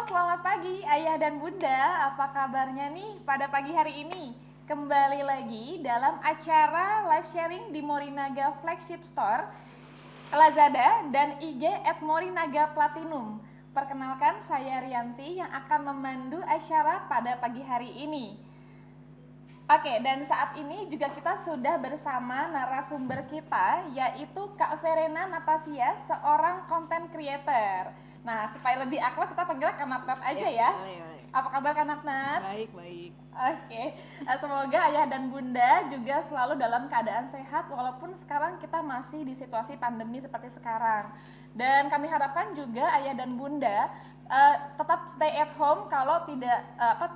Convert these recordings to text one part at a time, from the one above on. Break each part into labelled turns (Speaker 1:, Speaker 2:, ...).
Speaker 1: Selamat pagi Ayah dan Bunda. Apa kabarnya nih pada pagi hari ini? Kembali lagi dalam acara live sharing di Morinaga Flagship Store, Lazada dan IG @morinaga platinum. Perkenalkan, saya Rianti yang akan memandu acara pada pagi hari ini. Oke, dan saat ini juga kita sudah bersama narasumber kita, yaitu Kak Verena Natasia, seorang content creator. Nah, supaya lebih akrab kita panggil Kak Natnat aja ya.
Speaker 2: Boleh.
Speaker 1: Apa kabar Kak Natnat?
Speaker 2: Baik.
Speaker 1: Oke, semoga ayah dan bunda juga selalu dalam keadaan sehat walaupun sekarang kita masih di situasi pandemi seperti sekarang. Dan kami harapkan juga ayah dan bunda tetap stay at home kalau tidak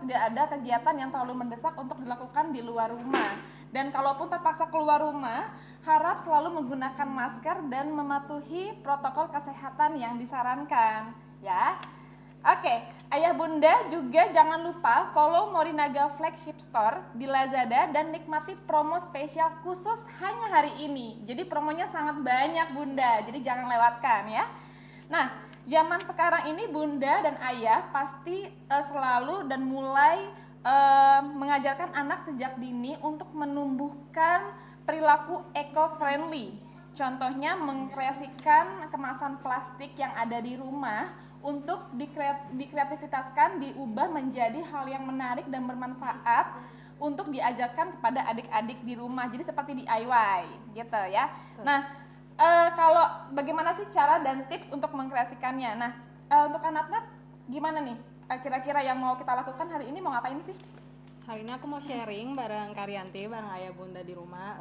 Speaker 1: ada kegiatan yang terlalu mendesak untuk dilakukan di luar rumah. Dan kalaupun terpaksa keluar rumah, harap selalu menggunakan masker dan mematuhi protokol kesehatan yang disarankan, ya. Oke, ayah bunda juga jangan lupa follow Morinaga Flagship Store di Lazada dan nikmati promo spesial khusus hanya hari ini. Jadi promonya sangat banyak bunda, jadi jangan lewatkan ya. Nah, zaman sekarang ini bunda dan ayah pasti selalu dan mulai mengajarkan anak sejak dini untuk menumbuhkan perilaku eco-friendly. Contohnya mengkreasikan kemasan plastik yang ada di rumah untuk dikreativitaskan, diubah menjadi hal yang menarik dan bermanfaat untuk diajarkan kepada adik-adik di rumah. Jadi seperti DIY gitu ya. Nah, kalau bagaimana sih cara dan tips untuk mengkreasikannya? Nah, untuk anak-anak gimana nih? Kira-kira yang mau kita lakukan hari ini mau ngapain sih?
Speaker 2: Hari ini aku mau sharing bareng Karyanti, bareng ayah bunda di rumah,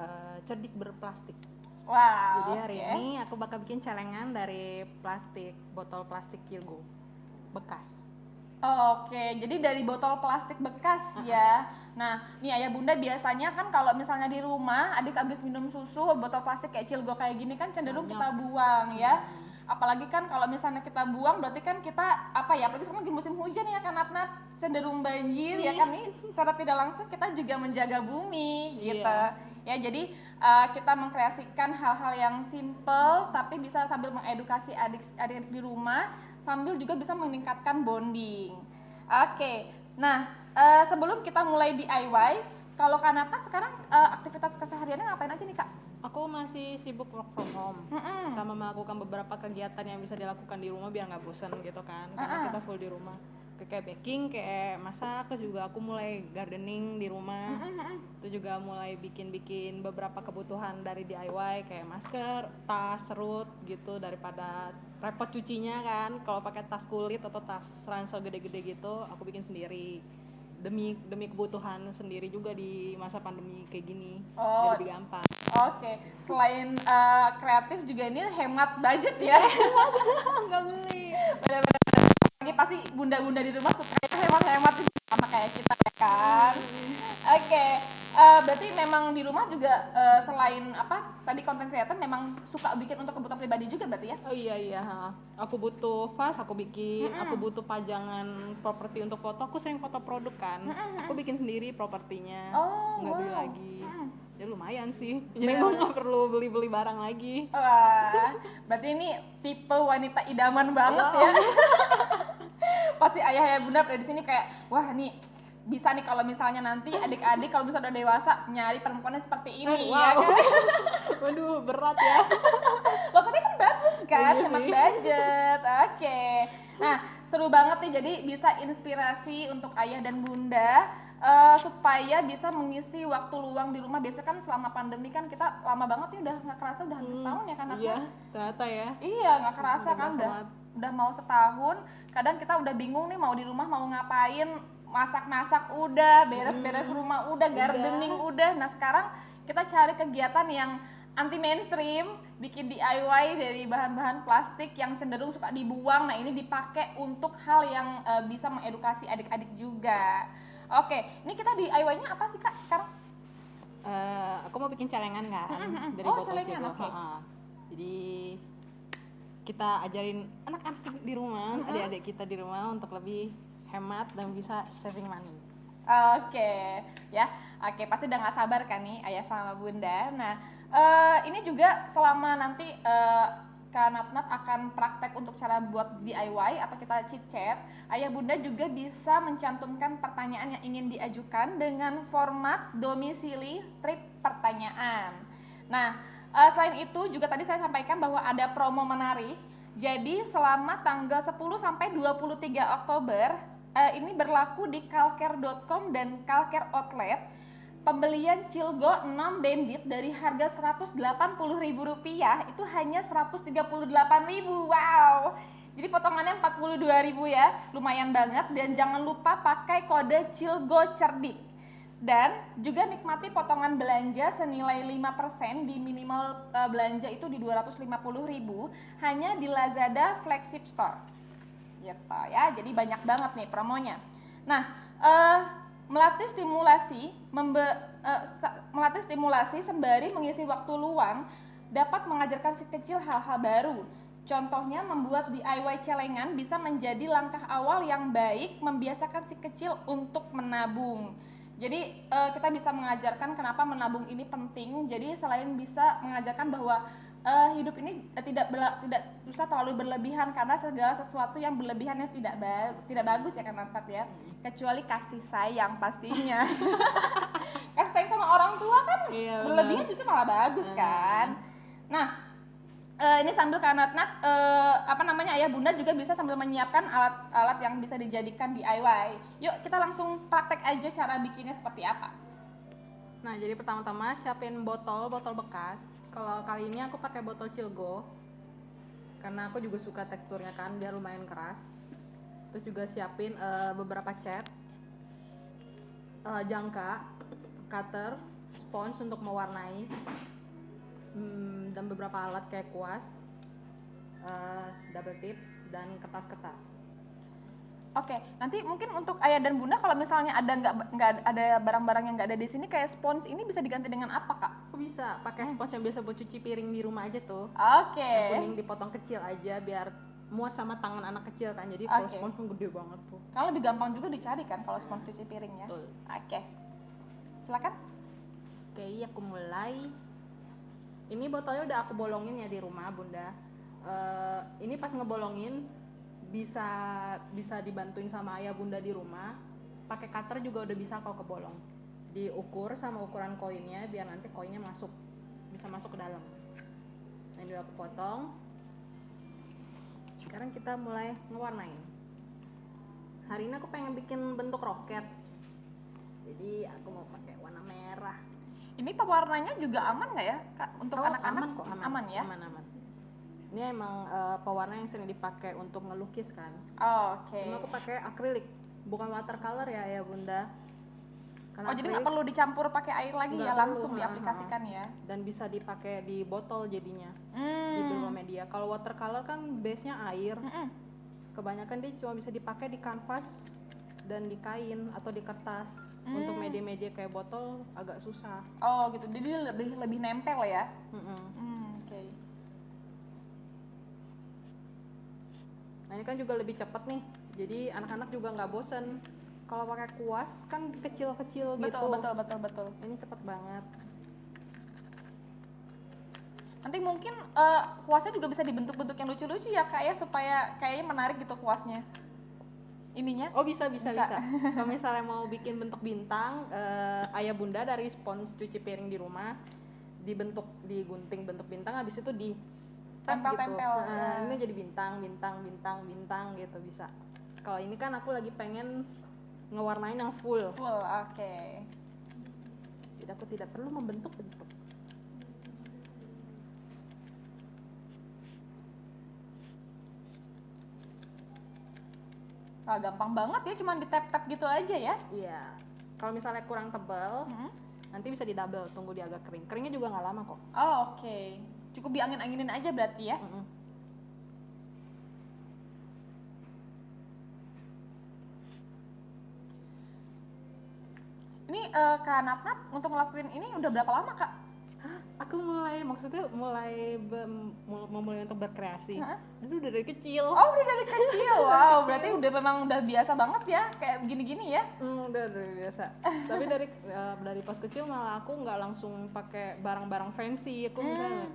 Speaker 2: cerdik berplastik.
Speaker 1: Wow.
Speaker 2: Jadi hari ini aku bakal bikin celengan dari botol plastik Cilgo bekas.
Speaker 1: Oke, jadi dari botol plastik bekas ya. Nah, nih ayah bunda biasanya kan kalau misalnya di rumah adik habis minum susu, botol plastik kayak Cilgo kayak gini kan cenderung kita buang ya. Apalagi kan kalau misalnya kita buang berarti kan kita apalagi sekarang di musim hujan ya kan Natnat, cenderung banjir ya kan, nih secara tidak langsung kita juga menjaga bumi gitu. Ya, jadi kita mengkreasikan hal-hal yang simple tapi bisa sambil mengedukasi adik-adik di rumah sambil juga bisa meningkatkan bonding. Oke, nah sebelum kita mulai DIY, kalau Kak Nathan sekarang aktivitas kesehariannya ngapain aja nih Kak?
Speaker 2: Aku masih sibuk work from home, sama melakukan beberapa kegiatan yang bisa dilakukan di rumah biar nggak bosan gitu kan, karena kita full di rumah. Kayak baking, kayak masak, terus juga aku mulai gardening di rumah. Itu juga mulai bikin beberapa kebutuhan dari DIY kayak masker, tas, serut gitu, daripada repot cucinya kan. Kalau pakai tas kulit atau tas ransel gede-gede gitu, aku bikin sendiri. Demi kebutuhan sendiri juga di masa pandemi kayak gini. Jadi lebih gampang.
Speaker 1: Oke, selain kreatif juga ini hemat budget ya.
Speaker 2: Nggak beli.
Speaker 1: Bener-bener. Pasti bunda-bunda di rumah suka hemat-hemat sama kayak kita ya kan. Oke, berarti memang di rumah juga selain tadi content creator memang suka bikin untuk kebutuhan pribadi juga berarti ya?
Speaker 2: Oh iya. Aku butuh vas, aku bikin. Aku butuh pajangan properti untuk foto. Aku sering foto produk kan. Aku bikin sendiri propertinya. Nggak beli lagi. Ya lumayan sih. Jadi gue nggak perlu beli barang lagi.
Speaker 1: Wah, berarti ini tipe wanita idaman banget ya. Pasti ayah ya bunda di sini kayak wah nih bisa nih kalau misalnya nanti adik-adik kalau misalnya udah dewasa nyari perempuannya seperti ini ya kan.
Speaker 2: Waduh, berat ya.
Speaker 1: Loh tapi kan bagus kan, hemat budget. Oke. Nah, seru banget nih, jadi bisa inspirasi untuk ayah dan bunda supaya bisa mengisi waktu luang di rumah. Biasanya kan selama pandemi kan kita lama banget nih, udah nggak kerasa udah hampir setahun ya kan?
Speaker 2: Iya, ternyata ya.
Speaker 1: Iya, nggak kerasa kan udah mau setahun. Kadang kita udah bingung nih mau di rumah mau ngapain, masak-masak udah, beres-beres rumah udah, gardening udah. Nah sekarang kita cari kegiatan yang anti mainstream, bikin DIY dari bahan-bahan plastik yang cenderung suka dibuang. Nah ini dipakai untuk hal yang bisa mengedukasi adik-adik juga. Oke, ini kita DIY-nya apa sih Kak sekarang?
Speaker 2: Aku mau bikin celengan kan dari botol Cilgo. Jadi kita ajarin anak-anak di rumah, adik-adik kita di rumah untuk lebih hemat dan bisa saving money.
Speaker 1: Oke, ya. Oke, pasti udah nggak sabar kan nih ayah sama bunda. Nah, ini juga selama nanti Kak Natnat akan praktek untuk cara buat DIY atau kita chit chat, ayah bunda juga bisa mencantumkan pertanyaan yang ingin diajukan dengan format domisili strip pertanyaan. Nah, selain itu juga tadi saya sampaikan bahwa ada promo menarik. Jadi selama tanggal 10 sampai 23 Oktober ini berlaku di kalker.com dan Kalker Outlet. Pembelian Cilgo 6 Bandit dari harga Rp180.000 itu hanya Rp138.000. Wow. Jadi potongannya Rp42.000 ya, lumayan banget. Dan jangan lupa pakai kode Cilgo Cerdik. Dan juga nikmati potongan belanja senilai 5% di minimal belanja itu di Rp250.000 hanya di Lazada Flagship Store. Gitu ya. Jadi banyak banget nih promonya. Nah, melatih stimulasi sembari mengisi waktu luang dapat mengajarkan si kecil hal-hal baru. Contohnya membuat DIY celengan bisa menjadi langkah awal yang baik membiasakan si kecil untuk menabung. Jadi kita bisa mengajarkan kenapa menabung ini penting. Jadi selain bisa mengajarkan bahwa hidup ini tidak usah terlalu berlebihan, karena segala sesuatu yang berlebihannya tidak bagus ya kan Natnat ya, kecuali kasih sayang pastinya. Kasih sayang sama orang tua kan berlebihan justru malah bagus kan. Nah, ini sambil Kak Natnat ayah bunda juga bisa sambil menyiapkan alat-alat yang bisa dijadikan DIY. Yuk kita langsung praktek aja cara bikinnya seperti apa.
Speaker 2: Nah, jadi pertama-tama siapin botol bekas. Kalau kali ini aku pakai botol Cilgo karena aku juga suka teksturnya kan, biar lumayan keras. Terus juga siapin beberapa cat, jangka, cutter, spons untuk mewarnai, dan beberapa alat kayak kuas, double tip, dan kertas-kertas.
Speaker 1: Oke, nanti mungkin untuk ayah dan bunda kalau misalnya ada nggak ada barang-barang yang nggak ada di sini kayak spons ini bisa diganti dengan apa kak?
Speaker 2: Aku bisa pakai spons yang biasa buat cuci piring di rumah aja tuh.
Speaker 1: Oke.
Speaker 2: Yang kuning dipotong kecil aja biar muat sama tangan anak kecil kan. Jadi kalau spons pun gede banget tuh.
Speaker 1: Kalau lebih gampang juga dicari kan kalau spons cuci piring ya. Oke. Silakan.
Speaker 2: Oke, aku mulai. Ini botolnya udah aku bolongin ya di rumah bunda. Ini pas ngebolongin bisa dibantuin sama ayah bunda di rumah. Pakai cutter juga udah bisa kalau kebolong. Diukur sama ukuran koinnya biar nanti koinnya bisa masuk ke dalam. Nah, ini udah aku potong. Sekarang kita mulai ngewarnain. Hari ini aku pengen bikin bentuk roket. Jadi aku mau pakai warna merah.
Speaker 1: Ini pewarnanya juga aman nggak ya kak untuk anak-anak?
Speaker 2: Aman ya. Aman. Ini emang pewarna yang sering dipakai untuk ngelukis kan.
Speaker 1: Oke.
Speaker 2: Cuma aku pakai akrilik, bukan watercolor ya bunda.
Speaker 1: Karena jadi nggak perlu dicampur pakai air lagi ya, langsung diaplikasikan ya.
Speaker 2: Dan bisa dipakai di botol jadinya, di beberapa media. Kalau watercolor kan base-nya air. Kebanyakan dia cuma bisa dipakai di kanvas dan di kain atau di kertas. Untuk media-media kayak botol agak susah.
Speaker 1: Oh gitu, jadi lebih nempel ya. Oke.
Speaker 2: Nah ini kan juga lebih cepat nih, jadi anak-anak juga nggak bosen. Kalau pakai kuas kan kecil-kecil gitu.
Speaker 1: Betul.
Speaker 2: Ini cepet banget.
Speaker 1: Nanti mungkin kuasnya juga bisa dibentuk-bentuk yang lucu-lucu ya kak ya, supaya kayaknya menarik gitu kuasnya. Ininya?
Speaker 2: Oh bisa. Kalau misalnya mau bikin bentuk bintang, ayah bunda dari spons cuci piring di rumah digunting bentuk bintang, habis itu di
Speaker 1: tempel-tempel gitu.
Speaker 2: Ini jadi bintang gitu bisa. Kalau ini kan aku lagi pengen ngewarnain yang full.
Speaker 1: Oke.
Speaker 2: Jadi aku tidak perlu membentuk-bentuk.
Speaker 1: Gampang banget ya, cuma di tap-tap gitu aja ya.
Speaker 2: Iya. Kalau misalnya kurang tebal, nanti bisa di double, tunggu dia agak kering. Keringnya juga nggak lama kok.
Speaker 1: Oke. Cukup diangin-anginin aja berarti ya. Ini Kak Natnat untuk ngelakuin ini udah berapa lama kak?
Speaker 2: Aku mulai untuk berkreasi. Itu udah dari kecil.
Speaker 1: Oh udah dari kecil, wow. Berarti udah biasa banget ya kayak gini-gini ya?
Speaker 2: Udah dari biasa. Tapi dari pas kecil malah aku nggak langsung pakai barang-barang fancy. Aku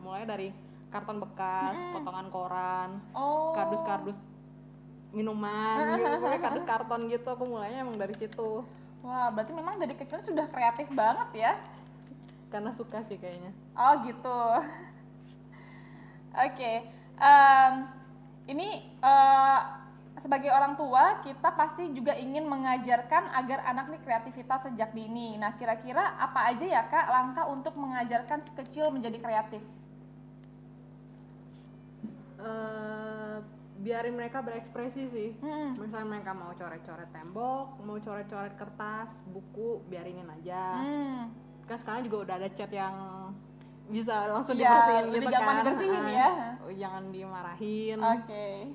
Speaker 2: mulai dari karton bekas, potongan koran,
Speaker 1: Oh.
Speaker 2: kardus-kardus minuman gitu, pokoknya kardus karton gitu. Aku mulainya emang dari situ.
Speaker 1: Wah, berarti memang dari kecil sudah kreatif banget ya?
Speaker 2: Karena suka sih kayaknya.
Speaker 1: Oh gitu. Oke, em, ini sebagai orang tua kita pasti juga ingin mengajarkan agar anak nih kreativitas sejak dini. Nah, kira-kira apa aja ya Kak langkah untuk mengajarkan si kecil menjadi kreatif?
Speaker 2: Biarin mereka berekspresi sih. Misalnya mereka mau coret-coret tembok, mau coret-coret kertas, buku, biarinin aja. Kan sekarang juga udah ada cat yang bisa langsung dibersihin gitu kan.
Speaker 1: Gampang dibersihin ya.
Speaker 2: Jangan dimarahin.
Speaker 1: Oke.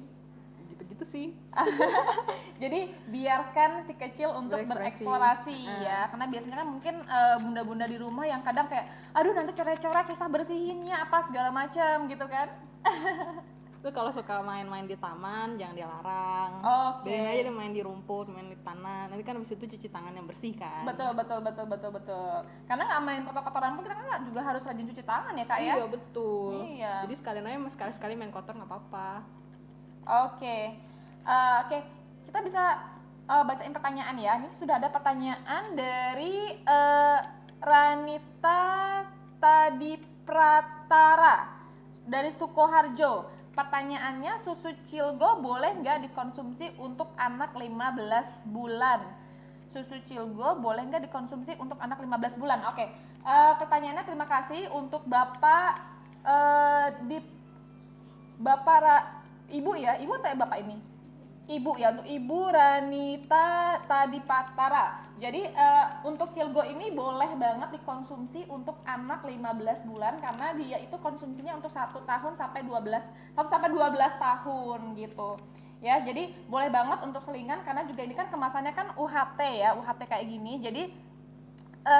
Speaker 2: Gitu-gitu sih.
Speaker 1: Jadi biarkan si kecil untuk bereksplorasi ya, karena biasanya kan mungkin bunda-bunda di rumah yang kadang kayak, aduh nanti coret-coret susah bersihinnya apa segala macam gitu kan.
Speaker 2: Itu kalau suka main-main di taman jangan dilarang.
Speaker 1: Biarin
Speaker 2: aja dia main di rumput, main di tanah. Nanti kan habis itu cuci tangan yang bersih kan.
Speaker 1: Betul. Karena nggak main kotor-kotoran pun kita kan juga harus rajin cuci tangan ya Kak ya.
Speaker 2: Iya betul.
Speaker 1: Iya.
Speaker 2: Jadi sekalian aja sekali-sekali main kotor nggak apa-apa.
Speaker 1: Oke, kita bisa bacain pertanyaan ya. Ini sudah ada pertanyaan dari Ranita Tadipratara dari Sukoharjo. Pertanyaannya, susu Cilgo boleh nggak dikonsumsi untuk anak 15 bulan? Susu Cilgo boleh nggak dikonsumsi untuk anak 15 bulan? Oke, pertanyaannya terima kasih untuk Bapak Ibu ya, Ibu atau Bapak ini? Ibu ya, untuk Ibu Ranita Tadipatara. Jadi untuk Cilgo ini boleh banget dikonsumsi untuk anak 15 bulan karena dia itu konsumsinya untuk 1 tahun sampai 12 tahun gitu. Ya, jadi boleh banget untuk selingan karena juga ini kan kemasannya kan UHT ya, UHT kayak gini. Jadi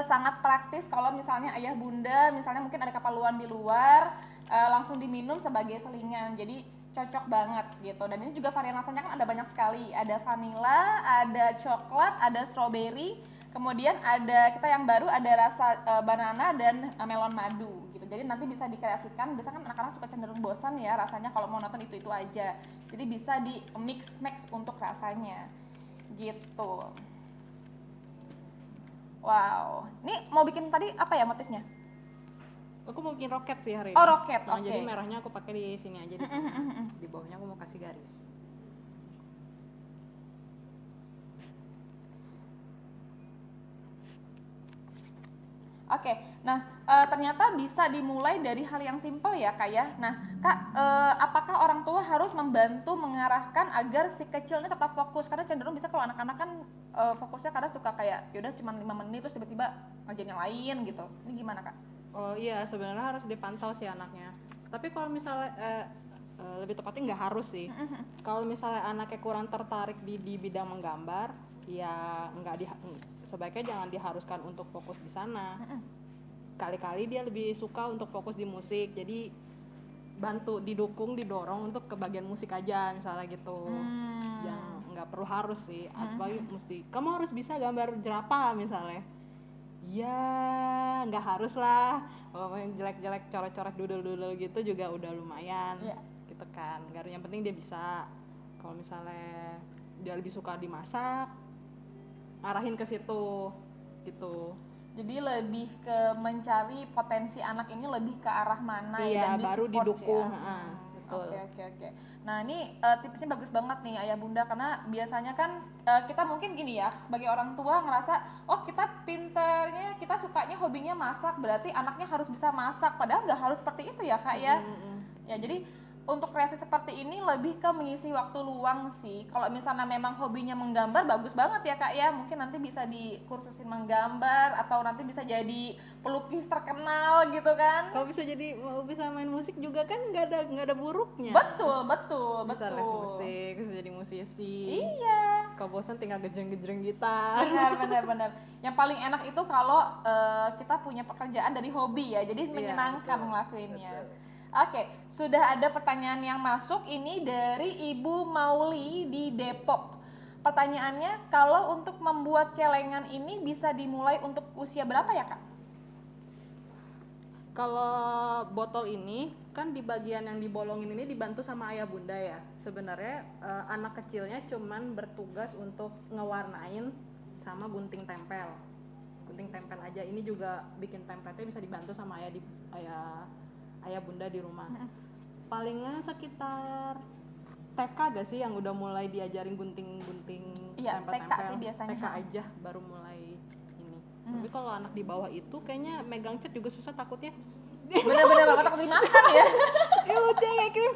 Speaker 1: sangat praktis kalau misalnya ayah bunda misalnya mungkin ada keperluan di luar langsung diminum sebagai selingan. Jadi cocok banget gitu. Dan ini juga varian rasanya kan ada banyak sekali. Ada vanilla, ada coklat, ada strawberry. Kemudian ada kita yang baru ada rasa banana dan melon madu gitu. Jadi nanti bisa dikreasikan. Biasanya kan anak-anak suka cenderung bosan ya rasanya kalau monoton itu aja. Jadi bisa di mix untuk rasanya. Gitu. Wow. Ini mau bikin tadi apa ya motifnya?
Speaker 2: Aku mau bikin roket sih hari ini.
Speaker 1: Oh, roket.
Speaker 2: Nah, jadi merahnya aku pakai di sini aja di bawahnya aku mau kasih garis.
Speaker 1: Oke, nah ternyata bisa dimulai dari hal yang simpel ya Kak ya. Nah Kak, apakah orang tua harus membantu mengarahkan agar si kecil ini tetap fokus? Karena cenderung bisa kalau anak-anak kan fokusnya kadang suka kayak yaudah cuma 5 menit terus tiba-tiba ngerjain yang lain gitu. Ini gimana Kak?
Speaker 2: Oh iya, sebenarnya harus dipantau sih anaknya. Tapi kalau misalnya lebih tepatnya nggak harus sih. Kalau misalnya anaknya kurang tertarik di bidang menggambar, ya sebaiknya jangan diharuskan untuk fokus di sana. Kali-kali dia lebih suka untuk fokus di musik, jadi bantu didorong untuk ke bagian musik aja misalnya gitu. Jangan, nggak perlu harus sih. Apalagi mesti kamu harus bisa gambar jerapah misalnya. Ya nggak harus lah, kalau yang jelek-jelek coret-coret doodle gitu juga udah lumayan gitu kan. Yang penting dia bisa. Kalau misalnya dia lebih suka dimasak, arahin ke situ gitu. Jadi lebih ke mencari potensi anak ini lebih ke arah mana dan baru didukung ya.
Speaker 1: Oke. Nah ini tipsnya bagus banget nih ayah bunda, karena biasanya kan kita mungkin gini ya sebagai orang tua ngerasa oh kita pinternya, kita sukanya hobinya masak berarti anaknya harus bisa masak, padahal nggak harus seperti itu ya Kak ya. Ya jadi untuk kreasi seperti ini lebih ke mengisi waktu luang sih. Kalau misalnya memang hobinya menggambar bagus banget ya Kak ya, mungkin nanti bisa dikursusin menggambar atau nanti bisa jadi pelukis terkenal gitu kan.
Speaker 2: Kalau bisa main musik juga kan nggak ada buruknya.
Speaker 1: Betul.
Speaker 2: Bisa les musik, bisa jadi musisi.
Speaker 1: Iya.
Speaker 2: Kalau bosan tinggal gejreng gitar.
Speaker 1: Benar. Yang paling enak itu kalau kita punya pekerjaan dari hobi ya, jadi menyenangkan ngelakuinnya. Oke, sudah ada pertanyaan yang masuk ini dari Ibu Mauli di Depok. Pertanyaannya, kalau untuk membuat celengan ini bisa dimulai untuk usia berapa ya Kak?
Speaker 2: Kalau botol ini kan di bagian yang dibolongin ini dibantu sama ayah bunda ya. Sebenarnya anak kecilnya cuman bertugas untuk ngewarnain sama gunting tempel. Gunting tempel aja. Ini juga bikin tempelnya bisa dibantu sama ayah bunda di rumah. Palingnya sekitar TK gak sih yang udah mulai diajarin gunting-gunting
Speaker 1: Iya,
Speaker 2: tempel-tempel?
Speaker 1: TK sih biasanya.
Speaker 2: TK aja baru mulai ini. Tapi kalau anak di bawah itu kayaknya megang cat juga susah takutnya.
Speaker 1: Bener-bener banget takut dimakan ya.
Speaker 2: Ini lucu ya Kim.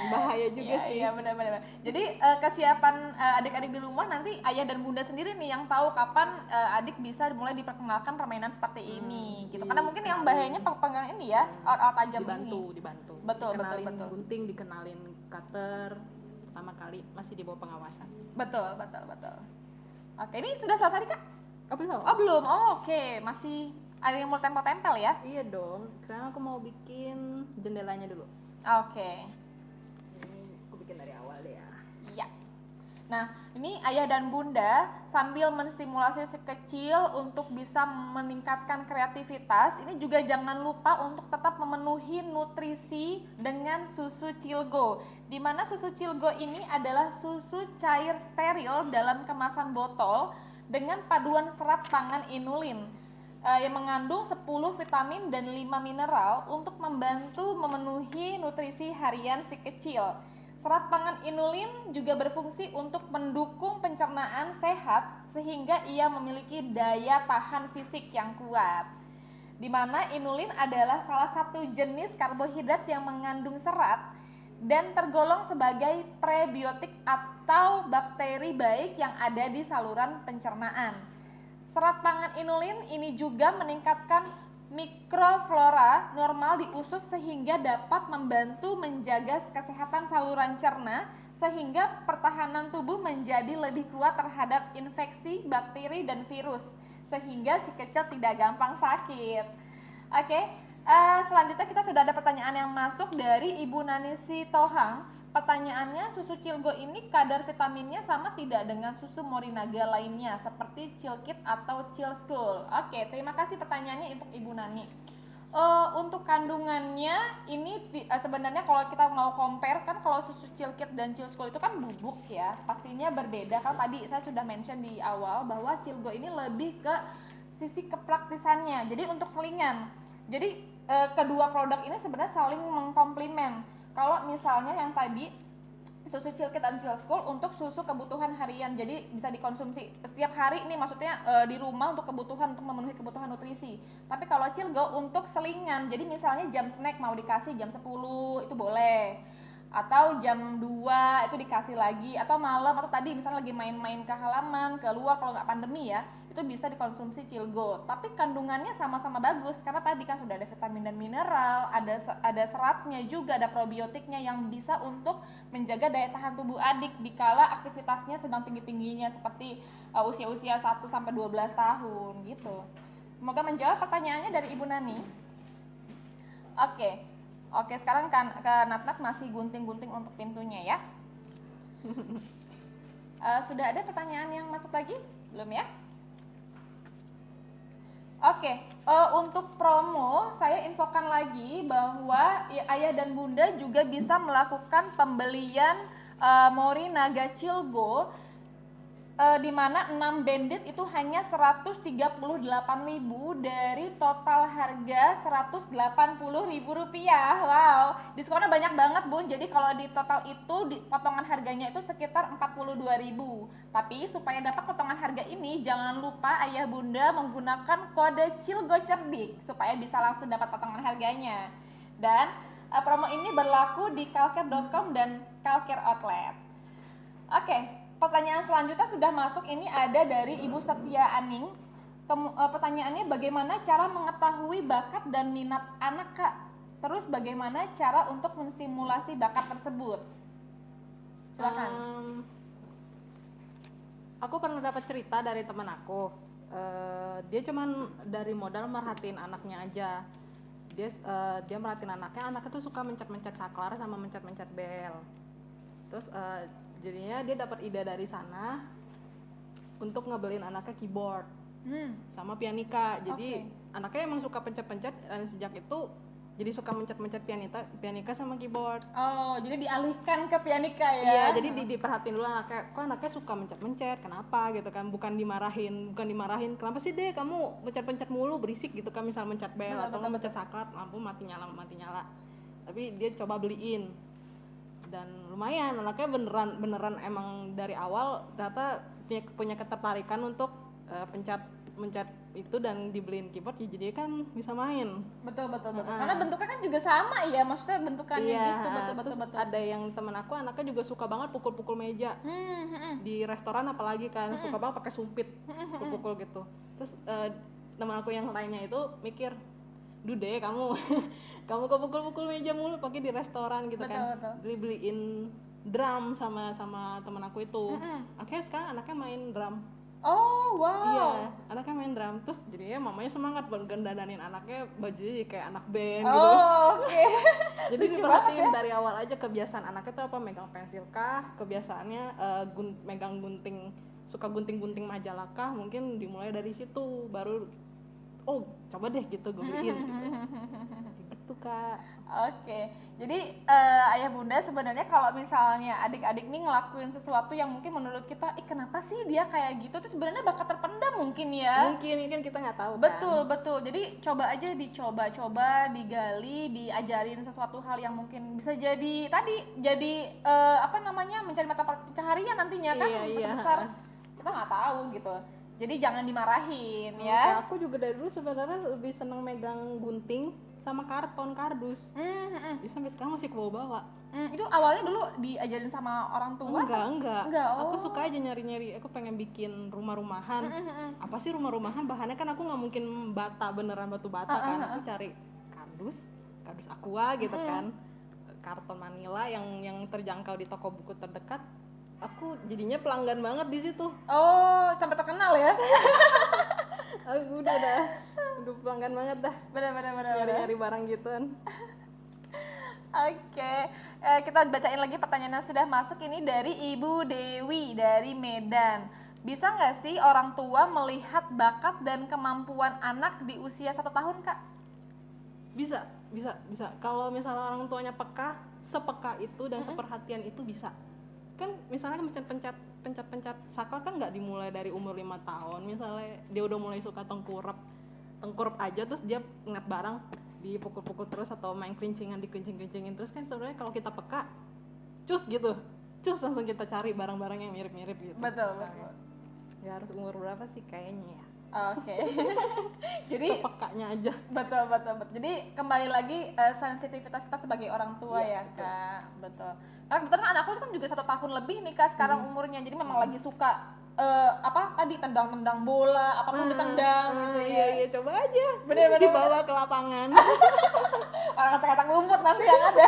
Speaker 2: Bahaya juga sih.
Speaker 1: Iya benar-benar. Jadi kesiapan adik-adik di rumah nanti ayah dan bunda sendiri nih yang tahu kapan adik bisa mulai diperkenalkan permainan seperti ini gitu. Karena mungkin yang bahayanya pegang ini ya, alat tajam ini.
Speaker 2: Dibantu.
Speaker 1: Betul.
Speaker 2: Gunting, dikenalin cutter, pertama kali masih di bawah pengawasan.
Speaker 1: Betul. Oke, ini sudah selesai nih Kak?
Speaker 2: Belum.
Speaker 1: Belum. Oke. Masih ada yang mau tempel-tempel ya?
Speaker 2: Iya dong. Sekarang aku mau bikin jendelanya dulu.
Speaker 1: Oke.
Speaker 2: Ini aku bikin dari awal deh ya.
Speaker 1: Iya. Nah, ini ayah dan bunda sambil menstimulasi si kecil untuk bisa meningkatkan kreativitas, ini juga jangan lupa untuk tetap memenuhi nutrisi dengan susu Cilgo. Di mana susu Cilgo ini adalah susu cair steril dalam kemasan botol dengan paduan serat pangan inulin yang mengandung 10 vitamin dan 5 mineral untuk membantu memenuhi nutrisi harian si kecil. Serat pangan inulin juga berfungsi untuk mendukung pencernaan sehat sehingga ia memiliki daya tahan fisik yang kuat. Di mana inulin adalah salah satu jenis karbohidrat yang mengandung serat dan tergolong sebagai prebiotik atau bakteri baik yang ada di saluran pencernaan. Serat pangan inulin ini juga meningkatkan mikroflora normal di usus sehingga dapat membantu menjaga kesehatan saluran cerna sehingga pertahanan tubuh menjadi lebih kuat terhadap infeksi, bakteri, dan virus sehingga si kecil tidak gampang sakit. Oke, selanjutnya kita sudah ada pertanyaan yang masuk dari Ibu Nanisi Tohang. Pertanyaannya, susu Cilgo ini kadar vitaminnya sama tidak dengan susu Morinaga lainnya seperti Cilkit atau Cilskul? Oke, terima kasih pertanyaannya untuk Ibu Nani. Untuk kandungannya ini sebenarnya kalau kita mau compare kan kalau susu Cilkit dan Cilskul itu kan bubuk ya, pastinya berbeda. Kan tadi saya sudah mention di awal bahwa Cilgo ini lebih ke sisi kepraktisannya. Jadi untuk selingan. Jadi kedua produk ini sebenarnya saling mengkomplement. Kalau misalnya yang tadi susu Cilkit dan Cilskul untuk susu kebutuhan harian, jadi bisa dikonsumsi setiap hari, ini maksudnya di rumah untuk kebutuhan, untuk memenuhi kebutuhan nutrisi. Tapi kalau Cilgo untuk selingan, jadi misalnya jam snack mau dikasih jam 10 itu boleh, atau jam 2 itu dikasih lagi, atau malam, atau tadi misalnya lagi main-main ke halaman, keluar kalau nggak pandemi ya, itu bisa dikonsumsi Cilgo. Tapi kandungannya sama-sama bagus karena tadi kan sudah ada vitamin dan mineral, ada seratnya juga, ada probiotiknya yang bisa untuk menjaga daya tahan tubuh adik dikala aktivitasnya sedang tinggi-tingginya seperti usia-usia 1 sampai 12 tahun gitu. Semoga menjawab pertanyaannya dari Ibu Nani. Oke, sekarang kan ke Natnat masih gunting-gunting untuk pintunya ya. Sudah ada pertanyaan yang masuk lagi? Belum ya? Oke, untuk promo saya infokan lagi bahwa ayah dan bunda juga bisa melakukan pembelian Morinaga Cilgo di mana 6 bandit itu hanya 138.000 dari total harga Rp180.000. Wow, diskonnya banyak banget Bun. Jadi kalau di total itu potongan harganya itu sekitar 42.000. Tapi supaya dapat potongan harga ini jangan lupa ayah bunda menggunakan kode Cilgo Cerdik supaya bisa langsung dapat potongan harganya. Dan promo ini berlaku di kalker.com dan kalker outlet. Oke. Pertanyaan selanjutnya sudah masuk, ini ada dari Ibu Setia Aning. Pertanyaannya, bagaimana cara mengetahui bakat dan minat anak Kak? Terus bagaimana cara untuk menstimulasi bakat tersebut? Silakan.
Speaker 2: Aku pernah dapat cerita dari teman aku. Dia cuman dari modal merhatiin anaknya aja. Dia merhatiin anaknya tuh suka mencet-mencet saklar sama mencet-mencet bel. Terus jadinya dia dapat ide dari sana untuk ngebeliin anaknya keyboard sama pianika. Jadi anaknya emang suka pencet-pencet dan sejak itu jadi suka mencet-mencet pianika sama keyboard.
Speaker 1: Oh, jadi dialihkan ke pianika ya?
Speaker 2: Iya, jadi diperhatiin dulu anaknya suka mencet-mencet, kenapa gitu kan? Bukan dimarahin, kenapa sih deh kamu mencet-mencet mulu berisik gitu kan, misal mencet bel atau mencet saklar, lampu mati nyala. Tapi dia coba beliin. Dan lumayan, anaknya beneran emang dari awal ternyata punya ketertarikan untuk mencet itu dan dibeliin keyboard, ya jadi kan bisa main.
Speaker 1: Betul. Karena bentuknya kan juga sama ya, maksudnya bentukannya gitu. Betul.
Speaker 2: Ada yang temen aku anaknya juga suka banget pukul-pukul meja. Di restoran apalagi kan suka banget pakai sumpit pukul gitu. Terus temen aku yang lainnya itu mikir, Dude kamu kok pukul-pukul meja mulu pakai di restoran gitu. Betul. Dibeliin drum sama temen aku itu. Akhirnya sekarang anaknya main drum.
Speaker 1: Oh wow.
Speaker 2: Iya, anaknya main drum. Terus jadinya mamanya semangat dandanin anaknya bajunya kayak anak band gitu.
Speaker 1: Oke.
Speaker 2: Jadi diperhatiin dari awal aja kebiasaan anaknya tuh apa, megang pensil kah, kebiasaannya megang gunting, suka gunting-gunting majalah kah, mungkin dimulai dari situ baru coba deh gitu gue beliin gitu Kak.
Speaker 1: Oke. Jadi ayah bunda sebenarnya kalau misalnya adik-adik nih ngelakuin sesuatu yang mungkin menurut kita, kenapa sih dia kayak gitu, tuh sebenarnya bakat terpendam mungkin ya.
Speaker 2: Mungkin kan kita nggak tahu kan.
Speaker 1: Betul. Jadi coba aja dicoba, digali, diajarin sesuatu hal yang mungkin bisa jadi mencari mata pencaharian nantinya kan. Besar kita nggak tahu gitu. Jadi jangan dimarahin ya.
Speaker 2: Aku juga dari dulu sebenarnya lebih seneng megang gunting sama karton kardus. Sampai sekarang masih kebawa-bawa.
Speaker 1: Itu awalnya dulu diajarin sama orang tua?
Speaker 2: Enggak. Aku suka aja nyari-nyari. Aku pengen bikin rumah-rumahan. Apa sih rumah-rumahan? Bahannya kan aku nggak mungkin beneran batu bata kan. Aku cari kardus aqua gitu kan. Karton Manila yang terjangkau di toko buku terdekat. Aku jadinya pelanggan banget di situ.
Speaker 1: Oh, sampai terkenal ya?
Speaker 2: Aku udah pelanggan banget dah.
Speaker 1: Bener.
Speaker 2: Nyari barang gituan.
Speaker 1: Oke, kita bacain lagi pertanyaan yang sudah masuk ini dari Ibu Dewi dari Medan. Bisa nggak sih orang tua melihat bakat dan kemampuan anak di usia 1 tahun, Kak?
Speaker 2: Bisa. Kalau misalnya orang tuanya sepeka itu dan seperhatian itu bisa. Kan misalnya pencet saklar kan nggak dimulai dari umur 5 tahun. Misalnya dia udah mulai suka tengkurap aja, terus dia ngeliat barang dipukul-pukul terus atau main dikencing-kencingin terus, kan sebenarnya kalau kita peka cus langsung kita cari barang-barang yang mirip-mirip gitu.
Speaker 1: Betul.
Speaker 2: Ya harus umur berapa sih kayaknya ya.
Speaker 1: Oke. Jadi
Speaker 2: sepekanya aja.
Speaker 1: Betul. Jadi kembali lagi sensitivitas kita sebagai orang tua ya Kak. Betul. Karena kebetulan anakku kan juga 1 tahun lebih nih Kak sekarang umurnya. Jadi memang lagi suka tendang bola, apapun ditendang gitu ya.
Speaker 2: Iya, coba aja.
Speaker 1: Bener.
Speaker 2: Dibawa ke lapangan.
Speaker 1: Orang kacang-kacang rumput nanti yang ada.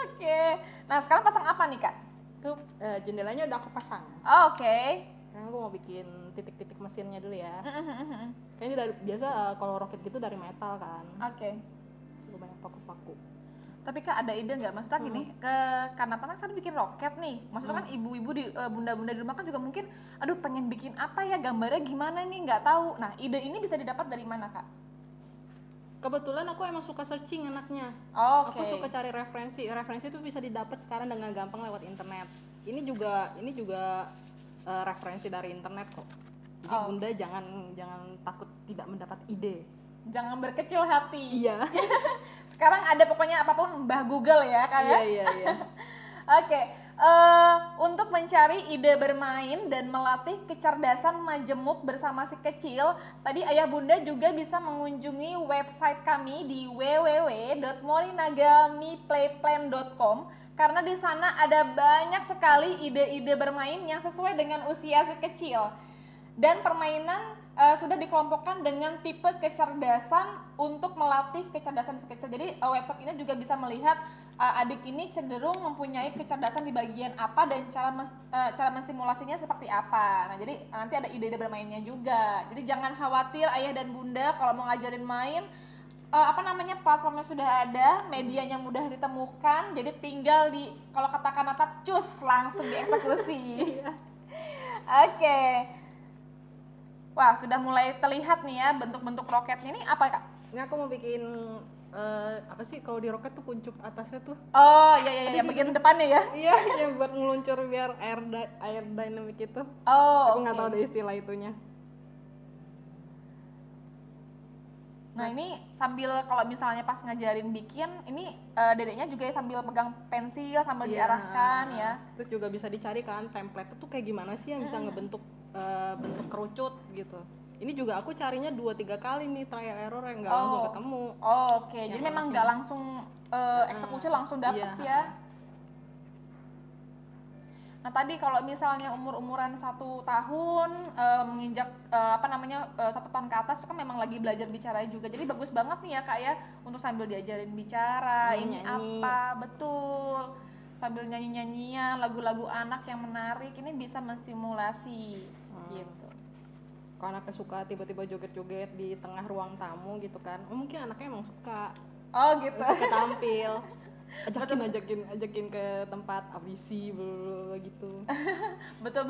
Speaker 1: Oke. Nah, sekarang pasang apa nih Kak?
Speaker 2: Tuh, jendelanya udah aku pasang.
Speaker 1: Oke.
Speaker 2: Sekarang aku mau bikin titik-titik mesinnya dulu ya. Kayaknya dari biasa kalau roket gitu dari metal kan.
Speaker 1: Oke.
Speaker 2: Banyak paku-paku.
Speaker 1: Tapi Kak ada ide nggak? Maksudnya gini, karena sekarang bikin roket nih. Maksudnya kan ibu-ibu bunda-bunda di rumah kan juga mungkin, aduh pengen bikin apa ya, gambarnya gimana nih, nggak tahu. Nah ide ini bisa didapat dari mana Kak?
Speaker 2: Kebetulan aku emang suka searching anaknya.
Speaker 1: Oke.
Speaker 2: Aku suka cari referensi itu bisa didapat sekarang dengan gampang lewat internet. Ini juga referensi dari internet kok. Jadi bunda jangan takut tidak mendapat ide.
Speaker 1: Jangan berkecil hati.
Speaker 2: Iya.
Speaker 1: Sekarang ada pokoknya apapun Mbah Google ya Kak ya.
Speaker 2: Iya.
Speaker 1: Oke, untuk mencari ide bermain dan melatih kecerdasan majemuk bersama si kecil, tadi ayah bunda juga bisa mengunjungi website kami di www.morinagami-playplan.com karena di sana ada banyak sekali ide-ide bermain yang sesuai dengan usia si kecil. Dan permainan sudah dikelompokkan dengan tipe kecerdasan untuk melatih kecerdasan si kecil. Jadi website ini juga bisa melihat adik ini cenderung mempunyai kecerdasan di bagian apa dan cara menstimulasinya seperti apa. Nah, jadi nanti ada ide-ide bermainnya juga. Jadi jangan khawatir ayah dan bunda kalau mau ngajarin main, platformnya sudah ada, medianya mudah ditemukan. Jadi tinggal kalau kata Kanata cus langsung dieksekusi. Oke. Wah, sudah mulai terlihat nih ya bentuk-bentuk roketnya. Ini apa, Kak?
Speaker 2: Ini aku mau bikin apa sih kalau di roket tuh kuncup atasnya tuh.
Speaker 1: Oh, iya, bagian depannya ya.
Speaker 2: Iya, yang buat meluncur biar air dynamic itu.
Speaker 1: Oh,
Speaker 2: Aku nggak
Speaker 1: oke.
Speaker 2: tahu ada istilah itunya.
Speaker 1: Nah, ini sambil kalau misalnya pas ngajarin bikin, ini dedeknya juga sambil pegang pensil sambil diarahkan ya.
Speaker 2: Terus juga bisa dicari kan template itu kayak gimana sih yang bisa ngebentuk bentuk kerucut gitu. Ini juga aku carinya 2-3 kali nih trial error yang nggak langsung ketemu.
Speaker 1: Oh, oke. Jadi memang nggak langsung eksekusi langsung dapet ya. Nah, tadi kalau misalnya umur-umuran 1 tahun menginjak 1 tahun ke atas itu kan memang lagi belajar bicara juga. Jadi bagus banget nih ya Kak ya untuk sambil diajarin bicara, ini
Speaker 2: nyanyi.
Speaker 1: apa, betul. Sambil nyanyi-nyanyian, lagu-lagu anak yang menarik, ini bisa menstimulasi gitu.
Speaker 2: Kalau anaknya suka tiba-tiba joget-joget di tengah ruang tamu gitu kan, mungkin anaknya emang suka.
Speaker 1: Oh gitu.
Speaker 2: Suka tampil. ajakin ke tempat audisi gitu.
Speaker 1: betul.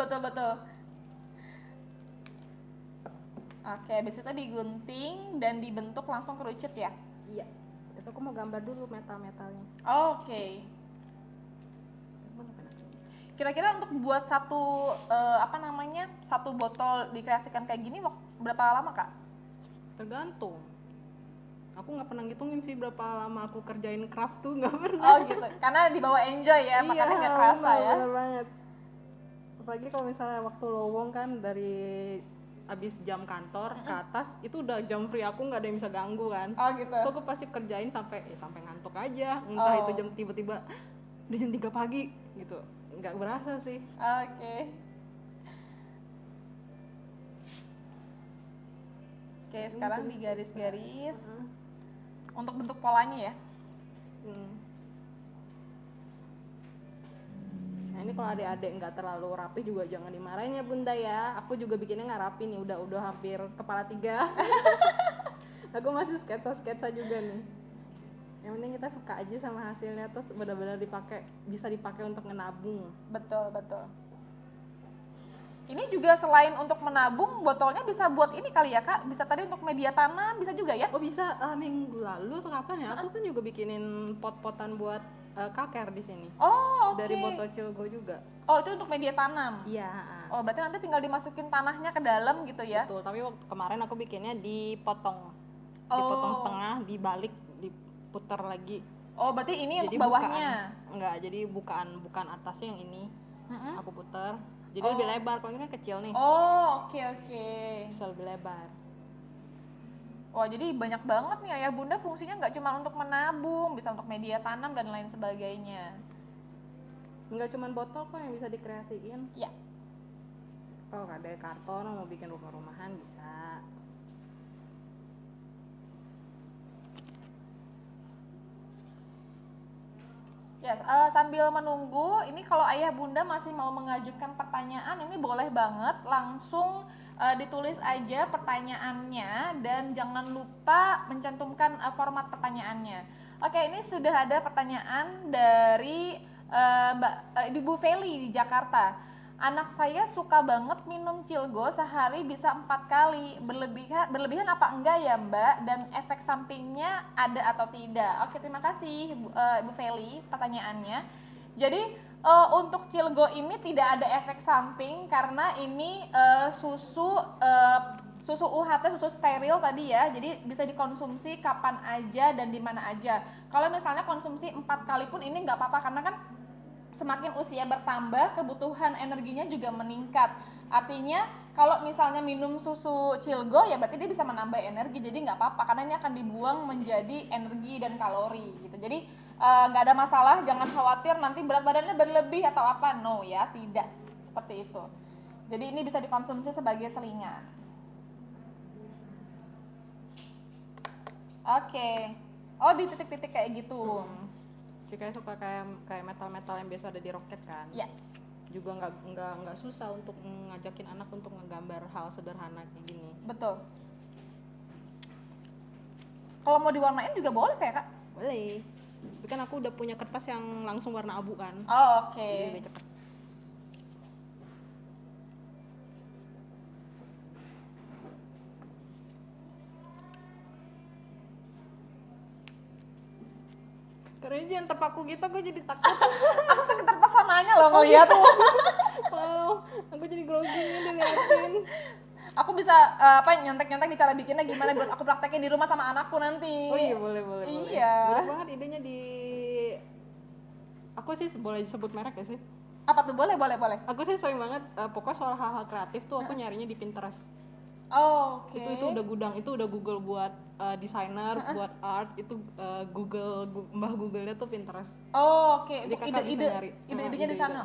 Speaker 1: Oke, habis itu digunting dan dibentuk langsung kerucut ya?
Speaker 2: Iya. Itu aku mau gambar dulu metal-metalnya.
Speaker 1: Oke. Kira-kira untuk buat satu satu botol dikreasikan kayak gini berapa lama, Kak?
Speaker 2: Tergantung. Aku nggak pernah ngitungin sih berapa lama aku kerjain craft tuh, nggak pernah.
Speaker 1: Oh gitu, karena dibawa enjoy ya, makanya nggak kerasa ya.
Speaker 2: Bener banget. Apalagi kalau misalnya waktu lowong kan dari abis jam kantor ke atas itu udah jam free aku, nggak ada yang bisa ganggu kan.
Speaker 1: Oh gitu.
Speaker 2: Tuh aku pasti kerjain sampai ngantuk aja. Entah itu jam tiba-tiba di jam 3 pagi gitu, nggak berasa sih.
Speaker 1: Oke. Oke, sekarang digaris-garis untuk bentuk polanya ya.
Speaker 2: Nah ini kalau adik-adik nggak terlalu rapi juga jangan dimarahin ya Bunda ya. Aku juga bikinnya nggak rapi nih, udah hampir kepala 3. Aku masih sketsa juga nih. Yang penting kita suka aja sama hasilnya, terus benar-benar bisa dipakai untuk menabung.
Speaker 1: Betul. Ini juga selain untuk menabung, botolnya bisa buat ini kali ya Kak, bisa tadi untuk media tanam, bisa juga ya?
Speaker 2: Oh bisa, minggu lalu atau kapan ya? Aku kan juga bikinin pot-potan buat kalker di sini.
Speaker 1: Oh, oke.
Speaker 2: Dari botol Cilgo juga.
Speaker 1: Oh, itu untuk media tanam?
Speaker 2: Iya.
Speaker 1: Oh, berarti nanti tinggal dimasukin tanahnya ke dalam gitu ya?
Speaker 2: Betul, tapi waktu kemarin aku bikinnya dipotong. Dipotong setengah, dibalik, diputar lagi.
Speaker 1: Oh, berarti ini
Speaker 2: jadi
Speaker 1: untuk bawahnya?
Speaker 2: Enggak, jadi bukan atasnya yang ini. Aku putar. Jadi lebih lebar, kalau ini kan kecil nih.
Speaker 1: Oh, oke.
Speaker 2: Bisa lebih lebar.
Speaker 1: Wah, jadi banyak banget nih Ayah Bunda fungsinya nggak cuma untuk menabung, bisa untuk media tanam dan lain sebagainya.
Speaker 2: Nggak cuma botol kok yang bisa dikreasiin.
Speaker 1: Iya.
Speaker 2: Kalau ada karton mau bikin rumah-rumahan bisa.
Speaker 1: Ya, sambil menunggu, ini kalau Ayah Bunda masih mau mengajukan pertanyaan, ini boleh banget langsung ditulis aja pertanyaannya dan jangan lupa mencantumkan format pertanyaannya. Oke, ini sudah ada pertanyaan dari Ibu Feli di Jakarta. Anak saya suka banget minum Cilgo sehari bisa 4 kali. Berlebihan apa enggak ya Mbak? Dan efek sampingnya ada atau tidak? Oke, terima kasih Ibu Feli pertanyaannya. Jadi untuk Cilgo ini tidak ada efek samping karena ini susu UHT, susu steril tadi ya. Jadi bisa dikonsumsi kapan aja dan di mana aja. Kalau misalnya konsumsi 4 kali pun ini nggak apa-apa karena kan semakin usia bertambah, kebutuhan energinya juga meningkat. Artinya kalau misalnya minum susu Cilgo ya berarti dia bisa menambah energi, jadi nggak apa-apa karena ini akan dibuang menjadi energi dan kalori gitu. Jadi nggak ada masalah, jangan khawatir nanti berat badannya berlebih atau apa, no ya, tidak seperti itu. Jadi ini bisa dikonsumsi sebagai selingan. Oke. Oh, di titik-titik kayak gitu.
Speaker 2: Jika suka kayak metal-metal yang biasa ada di roket kan.
Speaker 1: Iya.
Speaker 2: Juga nggak susah untuk ngajakin anak untuk ngegambar hal sederhana kayak gini.
Speaker 1: Betul. Kalau mau diwarnain juga boleh kayak Kak?
Speaker 2: Boleh. Tapi kan aku udah punya kertas yang langsung warna abu kan.
Speaker 1: Oh, oke.
Speaker 2: Jadi lebih cepet. Karena jangan terpaku gitu, aku jadi takut.
Speaker 1: Aku sakit terpesonanya loh ngeliat.
Speaker 2: Wow, aku jadi grogi nih diliatin.
Speaker 1: Aku bisa nyontek-nyontek di cara bikinnya gimana buat aku praktekin di rumah sama anakku nanti.
Speaker 2: Oh iya, boleh.
Speaker 1: Iya.
Speaker 2: Boleh banget idenya di... Aku sih boleh disebut merek ya sih?
Speaker 1: Apa tuh? Boleh.
Speaker 2: Aku sih sering banget, pokoknya soal hal-hal kreatif tuh aku nyarinya di Pinterest.
Speaker 1: Oh, oke.
Speaker 2: Itu udah gudang, itu udah Google buat desainer, buat art, itu mbah Google-nya tuh Pinterest.
Speaker 1: Oh, oke.
Speaker 2: Jadi
Speaker 1: Untuk
Speaker 2: kakak bisa nyari
Speaker 1: ide-idenya di sana.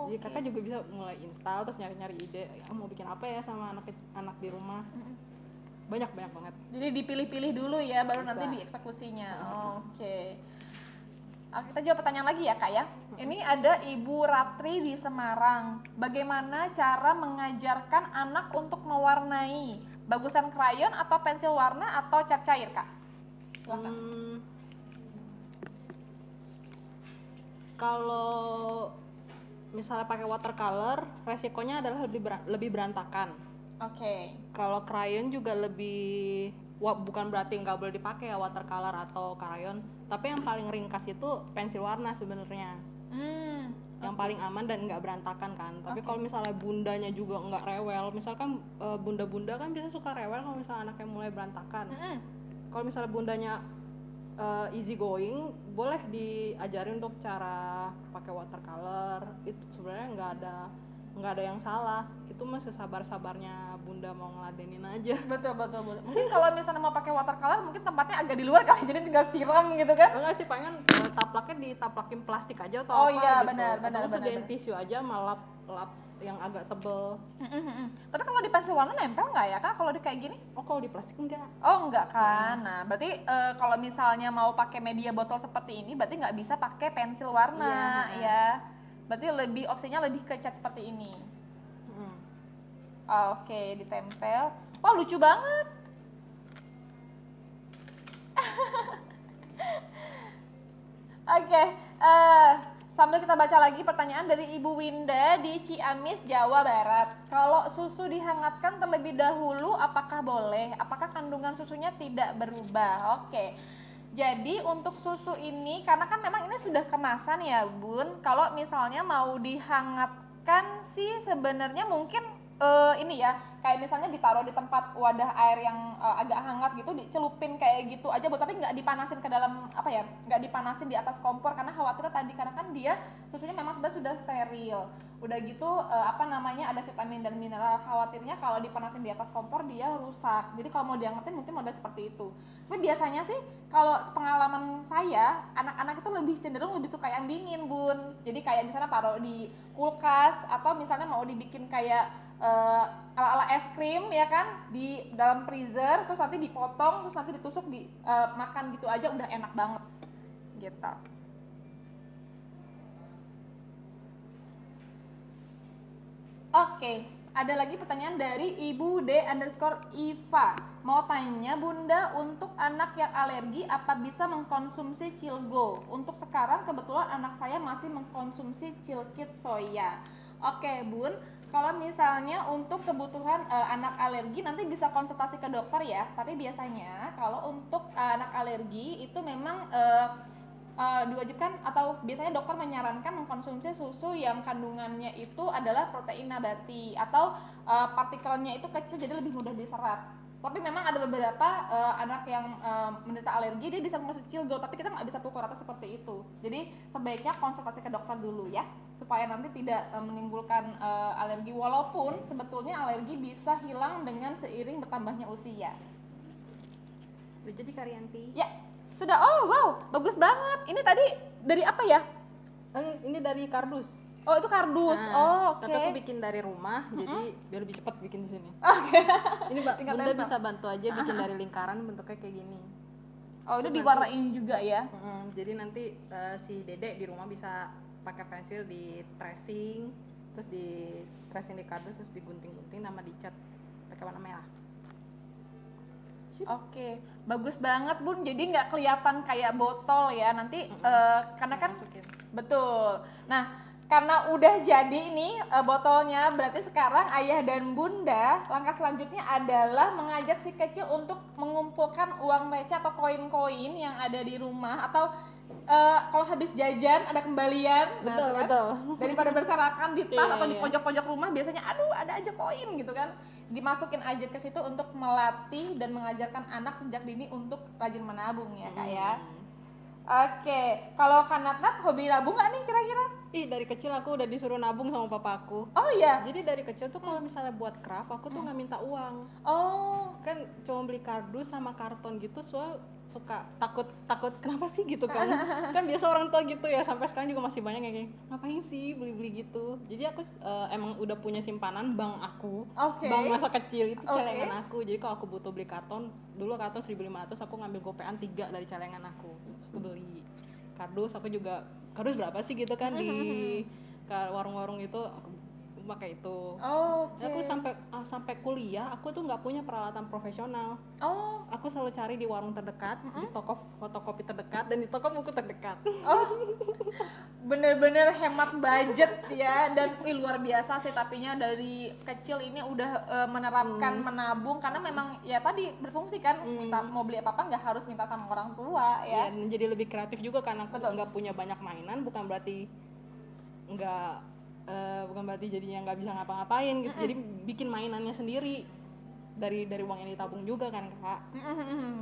Speaker 2: Jadi
Speaker 1: Oke.
Speaker 2: kakak juga bisa mulai install terus nyari-nyari ide, mau bikin apa ya sama anak di rumah. Banyak banget.
Speaker 1: Jadi dipilih-pilih dulu ya, baru
Speaker 2: Bisa.
Speaker 1: nanti dieksekusinya. Oke. Oke, kita jawab pertanyaan lagi ya Kak ya. Ini ada Ibu Ratri di Semarang. Bagaimana cara mengajarkan anak untuk mewarnai? Bagusan krayon atau pensil warna atau cat cair Kak? Silakan.
Speaker 2: Kalau misalnya pakai watercolor, resikonya adalah lebih berantakan.
Speaker 1: Oke.
Speaker 2: Kalau krayon juga lebih, bukan berarti nggak boleh dipakai ya watercolor atau krayon, tapi yang paling ringkas itu pensil warna sebenarnya. Yang paling aman dan nggak berantakan kan. Tapi kalau misalnya bundanya juga nggak rewel, misalkan bunda-bunda kan bisa suka rewel kalau misalnya anaknya mulai berantakan. Kalau misalnya bundanya easy going, boleh diajarin untuk cara pakai watercolor. Itu sebenarnya nggak ada yang salah. Itu masih sabar-sabarnya bunda mau ngeladenin aja.
Speaker 1: Betul. Mungkin kalau misalnya mau pakai watercolor, mungkin tempatnya agak di luar kali, jadi tinggal siram gitu kan?
Speaker 2: Enggak sih, pengen taplaknya ditaplakin plastik aja atau
Speaker 1: Oh
Speaker 2: apa
Speaker 1: iya,
Speaker 2: gitu.
Speaker 1: benar.
Speaker 2: Sediain tisu aja, lap yang agak tebel.
Speaker 1: Tapi kalau di pensil warna nempel nggak ya Kak kalau di kayak gini?
Speaker 2: Oh, kalau di plastik enggak.
Speaker 1: Oh enggak kan, nah berarti kalau misalnya mau pakai media botol seperti ini berarti nggak bisa pakai pensil warna ya. Berarti opsinya lebih ke cat seperti ini. Oke, ditempel. Wah lucu banget. Oke, sambil kita baca lagi pertanyaan dari Ibu Winda di Ciamis, Jawa Barat. Kalau susu dihangatkan terlebih dahulu, apakah boleh? Apakah kandungan susunya tidak berubah? Oke. Jadi untuk susu ini, karena kan memang ini sudah kemasan ya Bun. Kalau misalnya mau dihangatkan sih sebenarnya mungkin ini ya, kayak misalnya ditaruh di tempat wadah air yang agak hangat gitu, dicelupin kayak gitu aja, tapi nggak dipanasin ke dalam nggak dipanasin di atas kompor karena khawatir tadi, karena kan dia susunya memang sudah steril. Udah gitu ada vitamin dan mineral, khawatirnya kalau dipanasin di atas kompor dia rusak. Jadi kalau mau diangetin mungkin model seperti itu. Tapi biasanya sih kalau pengalaman saya, anak-anak itu cenderung lebih suka yang dingin Bun. Jadi kayak misalnya taruh di kulkas atau misalnya mau dibikin kayak ala-ala es krim ya kan, di dalam freezer, terus nanti dipotong, terus nanti ditusuk makan gitu aja udah enak banget gitu. Oke, ada lagi pertanyaan dari Ibu D_Iva. Mau tanya Bunda, untuk anak yang alergi apa bisa mengkonsumsi Cilgo? Untuk sekarang kebetulan anak saya masih mengkonsumsi Cilkit soya. Oke Bun, kalau misalnya untuk kebutuhan anak alergi nanti bisa konsultasi ke dokter ya. Tapi biasanya kalau untuk anak alergi itu memang diwajibkan atau biasanya dokter menyarankan mengkonsumsi susu yang kandungannya itu adalah protein nabati atau partikelnya itu kecil jadi lebih mudah diserap. Tapi memang ada beberapa anak yang menderita alergi dia bisa mengkonsumsi Cilgo, tapi kita nggak bisa pukul rata seperti itu. Jadi sebaiknya konsultasi ke dokter dulu ya, supaya nanti tidak menimbulkan alergi, walaupun sebetulnya alergi bisa hilang dengan seiring bertambahnya usia.
Speaker 2: Udah jadi Karyanti?
Speaker 1: Ya, sudah. Oh wow, bagus banget. Ini tadi dari apa ya?
Speaker 2: Ini dari kardus.
Speaker 1: Oh itu kardus. Oke.
Speaker 2: Tapi aku bikin dari rumah, jadi biar lebih cepat bikin di sini.
Speaker 1: Oke.
Speaker 2: Ini Bunda bisa bantu aja bikin dari lingkaran bentuknya kayak gini.
Speaker 1: Oh itu diwarnain juga ya?
Speaker 2: Jadi nanti si Dedek di rumah bisa pakai pensil di tracing, terus di tracing di kardus, terus digunting-gunting sama dicat pakai warna merah.
Speaker 1: Oke, bagus banget Bun. Jadi nggak kelihatan kayak botol ya nanti, karena kan
Speaker 2: masukin.
Speaker 1: Betul. Nah, karena udah jadi nih botolnya, berarti sekarang ayah dan bunda langkah selanjutnya adalah mengajak si kecil untuk mengumpulkan uang receh atau koin-koin yang ada di rumah, atau kalau habis jajan ada kembalian,
Speaker 2: Betul,
Speaker 1: kan?
Speaker 2: betul.
Speaker 1: Daripada berserakan di tas
Speaker 2: Iya,
Speaker 1: atau di
Speaker 2: iya.
Speaker 1: pojok-pojok rumah, biasanya aduh ada aja koin gitu kan. Dimasukin aja ke situ untuk melatih dan mengajarkan anak sejak dini untuk rajin menabung ya Kak ya. Oke, kalau Kak Natnat hobi nabung nggak nih kira-kira?
Speaker 2: Ih, dari kecil aku udah disuruh nabung sama papaku.
Speaker 1: Oh iya.
Speaker 2: Jadi dari kecil tuh kalau misalnya buat craft, aku tuh nggak minta uang.
Speaker 1: Oh,
Speaker 2: Kan cuma beli kardus sama karton gitu, soal suka takut kenapa sih gitu kan. Kan biasa orang tua gitu ya, sampai sekarang juga masih banyak yang kayak ngapain sih beli-beli gitu. Jadi aku emang udah punya simpanan bank aku.
Speaker 1: Oke.
Speaker 2: Bank masa kecil itu
Speaker 1: Oke.
Speaker 2: celengan aku. Jadi kalau aku butuh beli karton, dulu karton 1.500, aku ngambil gopean 3 dari celengan aku. Terus aku beli kardus, aku juga kardus berapa sih gitu kan di warung-warung itu aku pakai itu.
Speaker 1: Oh,
Speaker 2: Dan aku sampai kuliah aku tuh nggak punya peralatan profesional.
Speaker 1: Oh,
Speaker 2: Aku selalu cari di warung terdekat, di toko fotokopi terdekat, dan di toko buku terdekat.
Speaker 1: oh, bener-bener hemat budget ya, dan luar biasa sih tapinya dari kecil ini udah menerapkan menabung karena memang ya tadi berfungsi kan, minta mau beli apa-apa nggak harus minta sama orang tua
Speaker 2: Ya,
Speaker 1: ya.
Speaker 2: dan jadi lebih kreatif juga karena aku
Speaker 1: Betul.
Speaker 2: nggak punya banyak mainan, bukan berarti nggak bukan berarti jadinya nggak bisa ngapa-ngapain gitu. Jadi bikin mainannya sendiri dari uang yang ditabung juga kan Kak.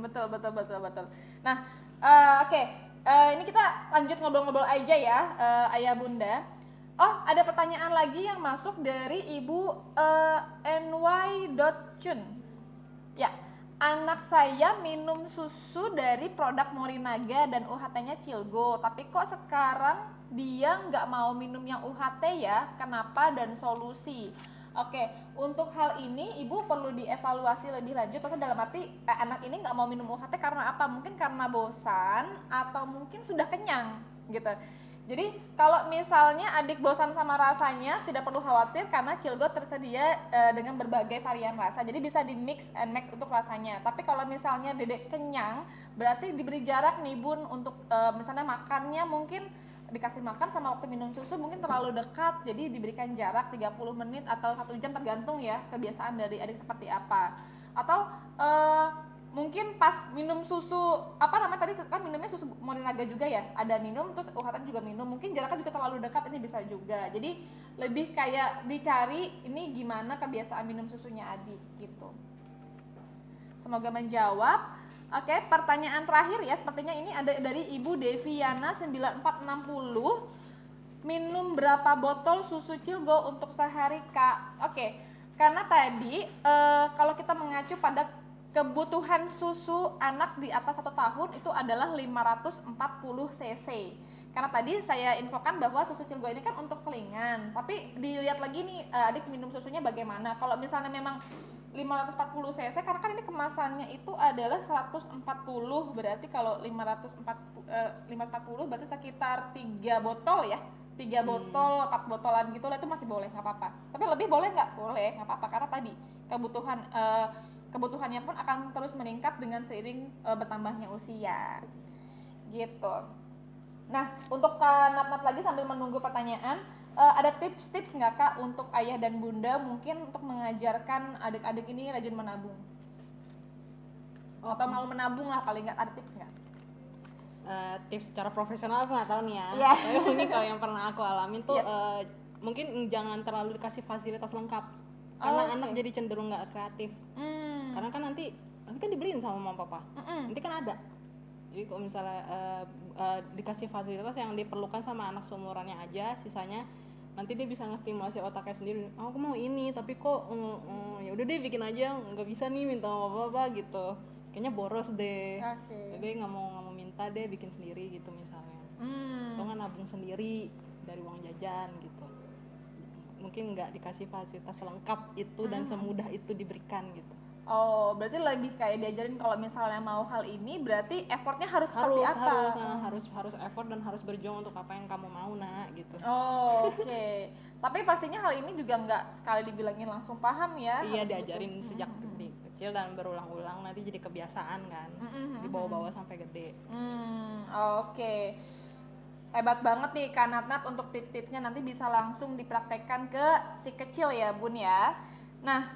Speaker 1: Betul betul betul betul. Nah, oke. Ini kita lanjut ngobrol-ngobrol aja ya, ayah bunda. Oh, ada pertanyaan lagi yang masuk dari ibu ny.chun. Ya, anak saya minum susu dari produk Morinaga dan UHT-nya Cilgo, tapi kok sekarang dia nggak mau minum yang UHT ya? Kenapa dan solusi? Oke, untuk hal ini ibu perlu dievaluasi lebih lanjut. Maksudnya dalam arti anak ini nggak mau minum UHT karena apa? Mungkin karena bosan atau mungkin sudah kenyang gitu. Jadi kalau misalnya adik bosan sama rasanya, tidak perlu khawatir karena Cilgo tersedia dengan berbagai varian rasa. Jadi bisa di mix and match untuk rasanya. Tapi kalau misalnya dedek kenyang, berarti diberi jarak nih bun untuk misalnya makannya mungkin dikasih makan sama waktu minum susu mungkin terlalu dekat. Jadi diberikan jarak 30 menit atau 1 jam tergantung ya kebiasaan dari adik seperti apa. Atau mungkin pas minum susu apa namanya tadi kan minumnya susu Morinaga juga ya, ada minum terus UHT juga minum, mungkin jaraknya juga terlalu dekat, ini bisa juga. Jadi lebih kayak dicari ini gimana kebiasaan minum susunya adik gitu. Semoga menjawab. Oke, pertanyaan terakhir ya, sepertinya ini ada dari Ibu Deviana 9460. Minum berapa botol susu Cilgo untuk sehari Kak? Oke, karena tadi kalau kita mengacu pada kebutuhan susu anak di atas 1 tahun itu adalah 540 cc. Karena tadi saya infokan bahwa susu Cilgo ini kan untuk selingan, tapi dilihat lagi nih adik minum susunya bagaimana. Kalau misalnya memang 540 cc, karena kan ini kemasannya itu adalah 140, berarti kalau 540 berarti sekitar 3 botol ya. 3 botol, 4 botolan gitu lah, itu masih boleh, nggak apa-apa. Tapi lebih boleh nggak? Boleh, nggak apa-apa, karena tadi kebutuhannya pun akan terus meningkat dengan seiring bertambahnya usia gitu. Nah, untuk Kak Natnat lagi sambil menunggu pertanyaan, ada tips-tips nggak Kak untuk ayah dan bunda mungkin untuk mengajarkan adik-adik ini rajin menabung? Atau mau menabung lah, paling nggak ada tips nggak?
Speaker 2: Tips secara profesional aku nggak tahu nih ya.
Speaker 1: Yeah.
Speaker 2: Tapi mungkin kalau yang pernah aku alamin tuh mungkin jangan terlalu dikasih fasilitas lengkap. Karena anak jadi cenderung nggak kreatif. Karena kan nanti kan dibeliin sama mama papa. Nanti kan ada. Jadi kalau misalnya dikasih fasilitas yang diperlukan sama anak seumurannya aja, sisanya nanti dia bisa ngestimulasi otaknya sendiri. Oh, aku mau ini, tapi kok ya udah deh bikin aja, nggak bisa nih minta sama papa gitu. Kayaknya boros deh. Jadi nggak mau minta deh, bikin sendiri gitu misalnya. Atau nggak nabung sendiri dari uang jajan gitu. Mungkin nggak dikasih fasilitas lengkap itu dan semudah itu diberikan gitu.
Speaker 1: Oh, berarti lebih kayak diajarin kalau misalnya mau hal ini berarti effortnya harus seperti apa?
Speaker 2: Harus effort dan harus berjuang untuk apa yang kamu mau nak gitu.
Speaker 1: Oh, oke. Tapi pastinya hal ini juga nggak sekali dibilangin langsung paham ya?
Speaker 2: Iya, diajarin sejak kecil dan berulang-ulang, nanti jadi kebiasaan kan, dibawa-bawa sampai gede.
Speaker 1: Oke. Hebat banget nih Kak Natnat untuk tips-tipsnya, nanti bisa langsung dipraktekkan ke si kecil ya bun ya. Nah,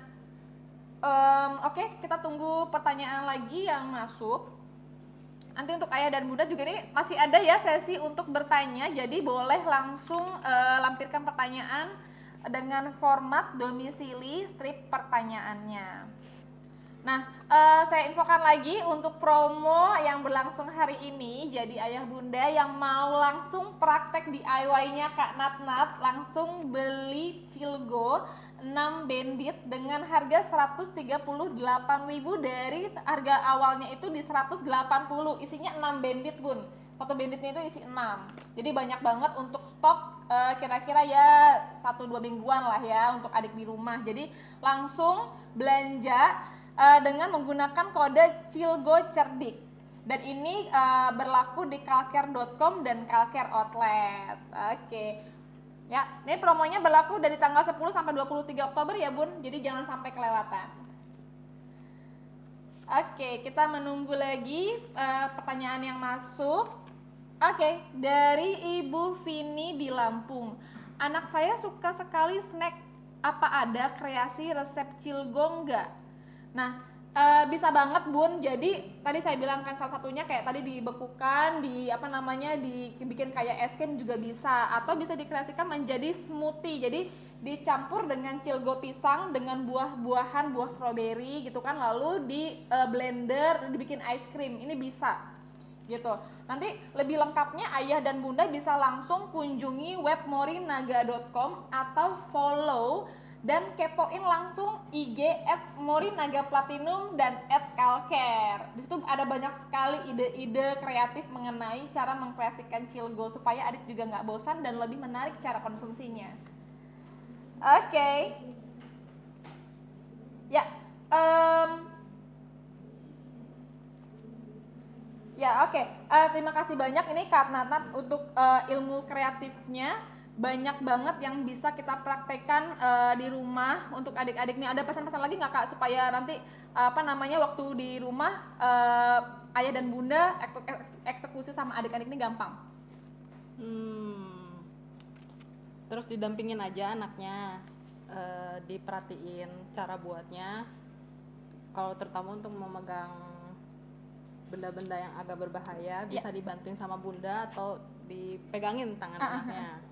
Speaker 1: oke, kita tunggu pertanyaan lagi yang masuk. Nanti untuk ayah dan bunda juga nih masih ada ya sesi untuk bertanya, jadi boleh langsung lampirkan pertanyaan dengan format domisili strip pertanyaannya. Nah, saya infokan lagi untuk promo yang berlangsung hari ini. Jadi ayah bunda yang mau langsung praktek DIY-nya Kak Natnat, langsung beli Cilgo 6 bandit dengan harga 138.000 dari harga awalnya itu di 180. Isinya 6 bandit, Bun. Satu banditnya itu isi 6. Jadi banyak banget untuk stok, kira-kira ya 1-2 mingguan lah ya untuk adik di rumah. Jadi langsung belanja dengan menggunakan kode Cilgo Cerdik. Dan ini berlaku di kalker.com dan kalker outlet. Oke. Ya, ini promonya berlaku dari tanggal 10 sampai 23 Oktober ya, Bun. Jadi jangan sampai kelewatan. Oke, kita menunggu lagi pertanyaan yang masuk. Oke, dari Ibu Vini di Lampung. Anak saya suka sekali snack. Apa ada kreasi resep Cilgo enggak? Nah, bisa banget, Bun. Jadi tadi saya bilang kan salah satunya kayak tadi dibekukan, dibikin kayak es krim juga bisa, atau bisa dikreasikan menjadi smoothie. Jadi dicampur dengan Cilgo pisang dengan buah-buahan, buah stroberi gitu kan, lalu di blender dibikin es krim. Ini bisa. Gitu. Nanti lebih lengkapnya ayah dan bunda bisa langsung kunjungi web morinaga.com atau follow dan kepoin langsung IG @morinagaplatinum dan @kalker. Di situ ada banyak sekali ide-ide kreatif mengenai cara mengkreasikan Cilgo supaya adik juga nggak bosan dan lebih menarik cara konsumsinya. Oke. Ya, ya oke. Terima kasih banyak ini Kak Natnat untuk ilmu kreatifnya. Banyak banget yang bisa kita praktekkan di rumah untuk adik-adik nih. Ada pesan-pesan lagi nggak Kak supaya nanti waktu di rumah ayah dan bunda eksekusi sama adik-adik ini gampang?
Speaker 2: Terus didampingin aja anaknya, diperhatiin cara buatnya. Kalau terutama untuk memegang benda-benda yang agak berbahaya bisa dibantuin sama bunda atau dipegangin tangan anaknya.